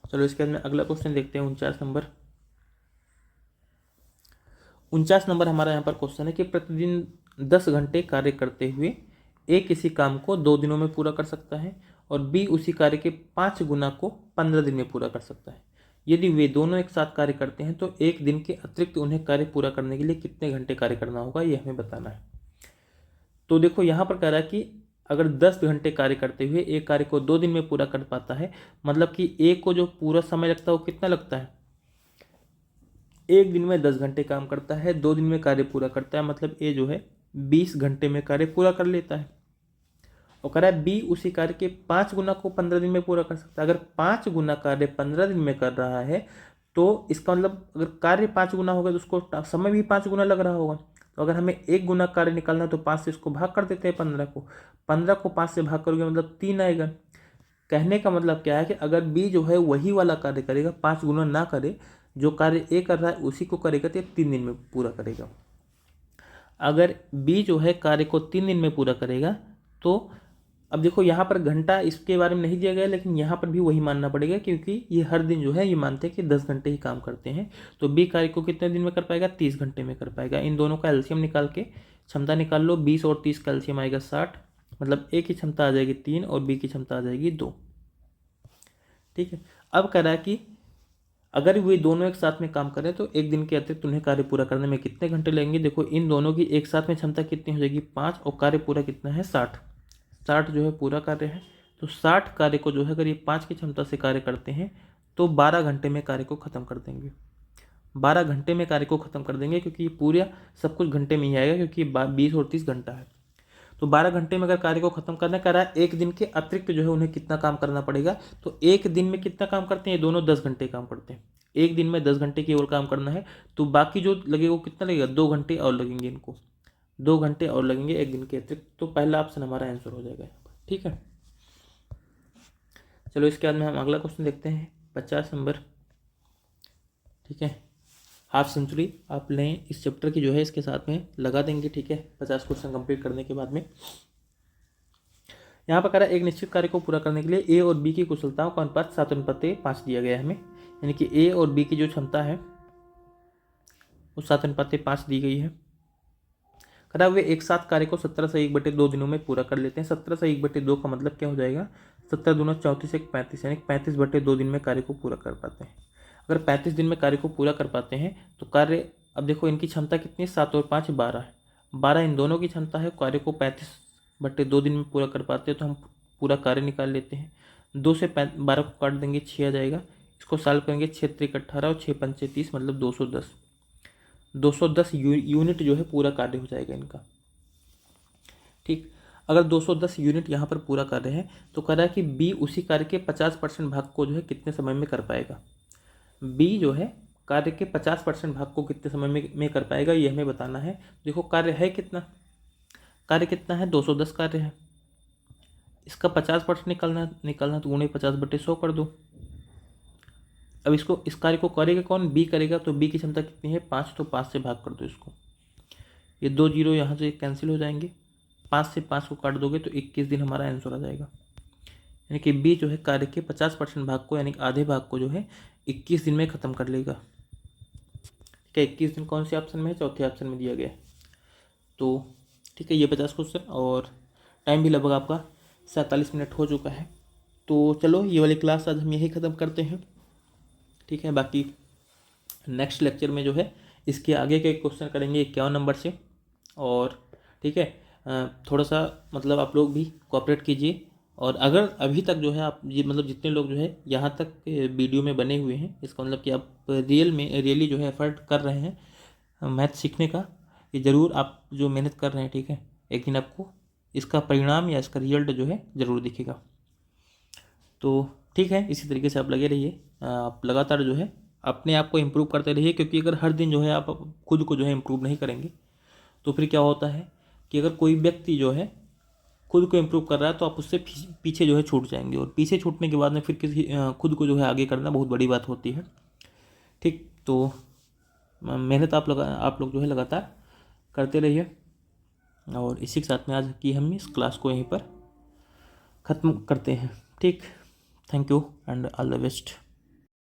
चलो इसके बाद में अगला क्वेश्चन देखते हैं, 49 नंबर। 49 नंबर हमारा यहाँ पर क्वेश्चन है कि प्रतिदिन 10 घंटे कार्य करते हुए ए किसी काम को 2 दिनों में पूरा कर सकता है और बी उसी कार्य के 5 गुना को 15 दिन में पूरा कर सकता है। यदि वे दोनों एक साथ कार्य करते हैं तो एक दिन के अतिरिक्त उन्हें कार्य पूरा करने के लिए कितने घंटे कार्य करना होगा, ये हमें बताना है। तो देखो यहाँ पर कह रहा है कि अगर 10 घंटे कार्य करते हुए एक कार्य को 2 दिन में पूरा कर पाता है, मतलब कि ए को जो पूरा समय लगता है वो कितना लगता है, एक दिन में 10 घंटे काम करता है, 2 दिन में कार्य पूरा करता है, मतलब ए जो है 20 घंटे में कार्य पूरा कर लेता है। और कह रहा है बी उसी कार्य के 5 गुना को 15 दिन में पूरा कर सकता है। अगर 5 गुना कार्य 15 दिन में कर रहा है तो इसका मतलब अगर कार्य 5 गुना होगा तो उसको समय भी 5 गुना लग रहा होगा। तो अगर हमें 1 गुना कार्य निकालना है तो 5 से इसको भाग कर देते हैं, 15 को 5 से भाग करोगे मतलब 3 आएगा। कहने का मतलब क्या है कि अगर बी जो है वही वाला कार्य करेगा, 5 गुना ना करे, जो कार्य ए कर रहा है उसी को करेगा तो 3 दिन में पूरा करेगा। अगर बी जो है कार्य को 3 दिन में पूरा करेगा तो अब देखो यहाँ पर घंटा इसके बारे में नहीं दिया गया, लेकिन यहाँ पर भी वही मानना पड़ेगा, क्योंकि ये हर दिन जो है ये मानते हैं कि 10 घंटे ही काम करते हैं। तो बी कार्य को कितने दिन में कर पाएगा, 30 घंटे में कर पाएगा। इन दोनों का एलसीएम निकाल के क्षमता निकाल लो, 20 और 30 का एलसीएम आएगा 60, मतलब ए की क्षमता आ जाएगी 3 और बी की क्षमता आ जाएगी 2, ठीक है। अब कह रहा है कि अगर वे दोनों एक साथ में काम करें तो एक दिन के अतिरिक्त उन्हें कार्य पूरा करने में कितने घंटे लगेंगे। देखो इन दोनों की एक साथ में क्षमता कितनी हो जाएगी, 5, और कार्य पूरा कितना है, 60 जो है पूरा कार्य है। तो 60 कार्य को जो है अगर ये 5 की क्षमता से कार्य करते हैं तो 12 घंटे में कार्य को ख़त्म कर देंगे, 12 घंटे में कार्य को ख़त्म कर देंगे, क्योंकि ये पूरा सब कुछ घंटे में ही आएगा, क्योंकि 20 और 30 घंटा है। तो 12 घंटे में अगर कार्य को खत्म करना कह रहा है, एक दिन के अतिरिक्त जो है उन्हें कितना काम करना पड़ेगा। तो एक दिन में कितना काम करते हैं, दोनों 10 घंटे काम करते हैं, एक दिन में 10 घंटे केवल काम करना है। तो बाकी जो लगेगा वो कितना लगेगा, 2 घंटे और लगेंगे, इनको 2 घंटे और लगेंगे एक दिन के अतिरिक्त। तो पहला ऑप्शन हमारा आंसर हो जाएगा यहाँ पर, ठीक है। चलो इसके बाद में हम अगला क्वेश्चन देखते हैं, 50 नंबर, ठीक है। हाफ सेंचुरी आप लें इस चैप्टर की जो है इसके साथ में लगा देंगे, ठीक है, 50 क्वेश्चन कंप्लीट करने के बाद में। यहाँ पर कह रहा है एक निश्चित कार्य को पूरा करने के लिए ए और बी की कुशलताओं का अनुपात 7:5 दिया गया है हमें, यानी कि ए और बी की जो क्षमता है वो 7:5 दी गई है। करा वे एक साथ कार्य को 17 से 1/2 दिनों में पूरा कर लेते हैं। 17 से 1/2 का मतलब क्या हो जाएगा, 17 दूना 34 1 35, यानी 35/2 दिन में कार्य को पूरा कर पाते हैं। अगर 35 दिन में कार्य को पूरा कर पाते हैं तो कार्य, अब देखो इनकी क्षमता कितनी है, 7 और 5 12 है। 12 इन दोनों की क्षमता है। कार्य को 35/2 दिन में पूरा कर पाते हैं तो हम पूरा कार्य निकाल लेते हैं। 2 से 12 को काट देंगे, 6 आ जाएगा। इसको सॉल्व करेंगे, 6 3 18 और 6 5 30, मतलब 210 यूनिट जो है पूरा कार्य हो जाएगा इनका। ठीक, अगर 210 यूनिट यहाँ पर पूरा कार्य है तो कह रहा है कि बी उसी कार्य के 50% भाग को जो है कितने समय में कर पाएगा। बी जो है कार्य के 50% भाग को कितने समय में कर पाएगा, ये हमें बताना है। देखो कार्य है कितना, कार्य कितना है, 210 कार्य है। इसका 50% निकालना तो गुणे 50/100 कर दो। अब इसको, इस कार्य को करेगा कौन, बी करेगा। तो बी की क्षमता कितनी है, 5, तो 5 से भाग कर दो इसको। ये 2 जीरो यहाँ से कैंसिल हो जाएंगे। 5 से 5 को काट दोगे तो 21 दिन हमारा आंसर आ जाएगा। यानी कि बी जो है कार्य के 50% भाग को, यानी कि आधे भाग को जो है 21 दिन में ख़त्म कर लेगा। ठीक है, 21 दिन कौन से ऑप्शन में है, चौथे ऑप्शन में दिया गया है। तो ठीक है, ये 50 क्वेश्चन, और टाइम भी लगभग आपका 47 मिनट हो चुका है। तो चलो ये वाली क्लास आज हम यही ख़त्म करते हैं। ठीक है, बाकी नेक्स्ट लेक्चर में जो है इसके आगे के क्वेश्चन करेंगे 51 नंबर से। और ठीक है, थोड़ा सा मतलब आप लोग भी कोऑपरेट कीजिए। और अगर अभी तक जो है आप ये मतलब जितने लोग जो है यहाँ तक वीडियो में बने हुए हैं, इसका मतलब कि आप रियली जो है एफर्ट कर रहे हैं मैथ सीखने का, ये ज़रूर आप जो मेहनत कर रहे हैं, ठीक है, एक दिन आपको इसका परिणाम या इसका रिजल्ट जो है ज़रूर दिखेगा। तो ठीक है, इसी तरीके से आप लगे रहिए, आप लगातार जो है अपने आप को इम्प्रूव करते रहिए। क्योंकि अगर हर दिन जो है आप खुद को जो है इम्प्रूव नहीं करेंगे तो फिर क्या होता है कि अगर कोई व्यक्ति जो है खुद को इम्प्रूव कर रहा है तो आप उससे पीछे जो है छूट जाएंगे, और पीछे छूटने के बाद में फिर किसी खुद को जो है आगे करना बहुत बड़ी बात होती है। ठीक, तो मेहनत आप लोग जो है लगातार करते रहिए। और इसी के साथ में आज की हम इस क्लास को यहीं पर ख़त्म करते हैं। ठीक, thank you and all the best.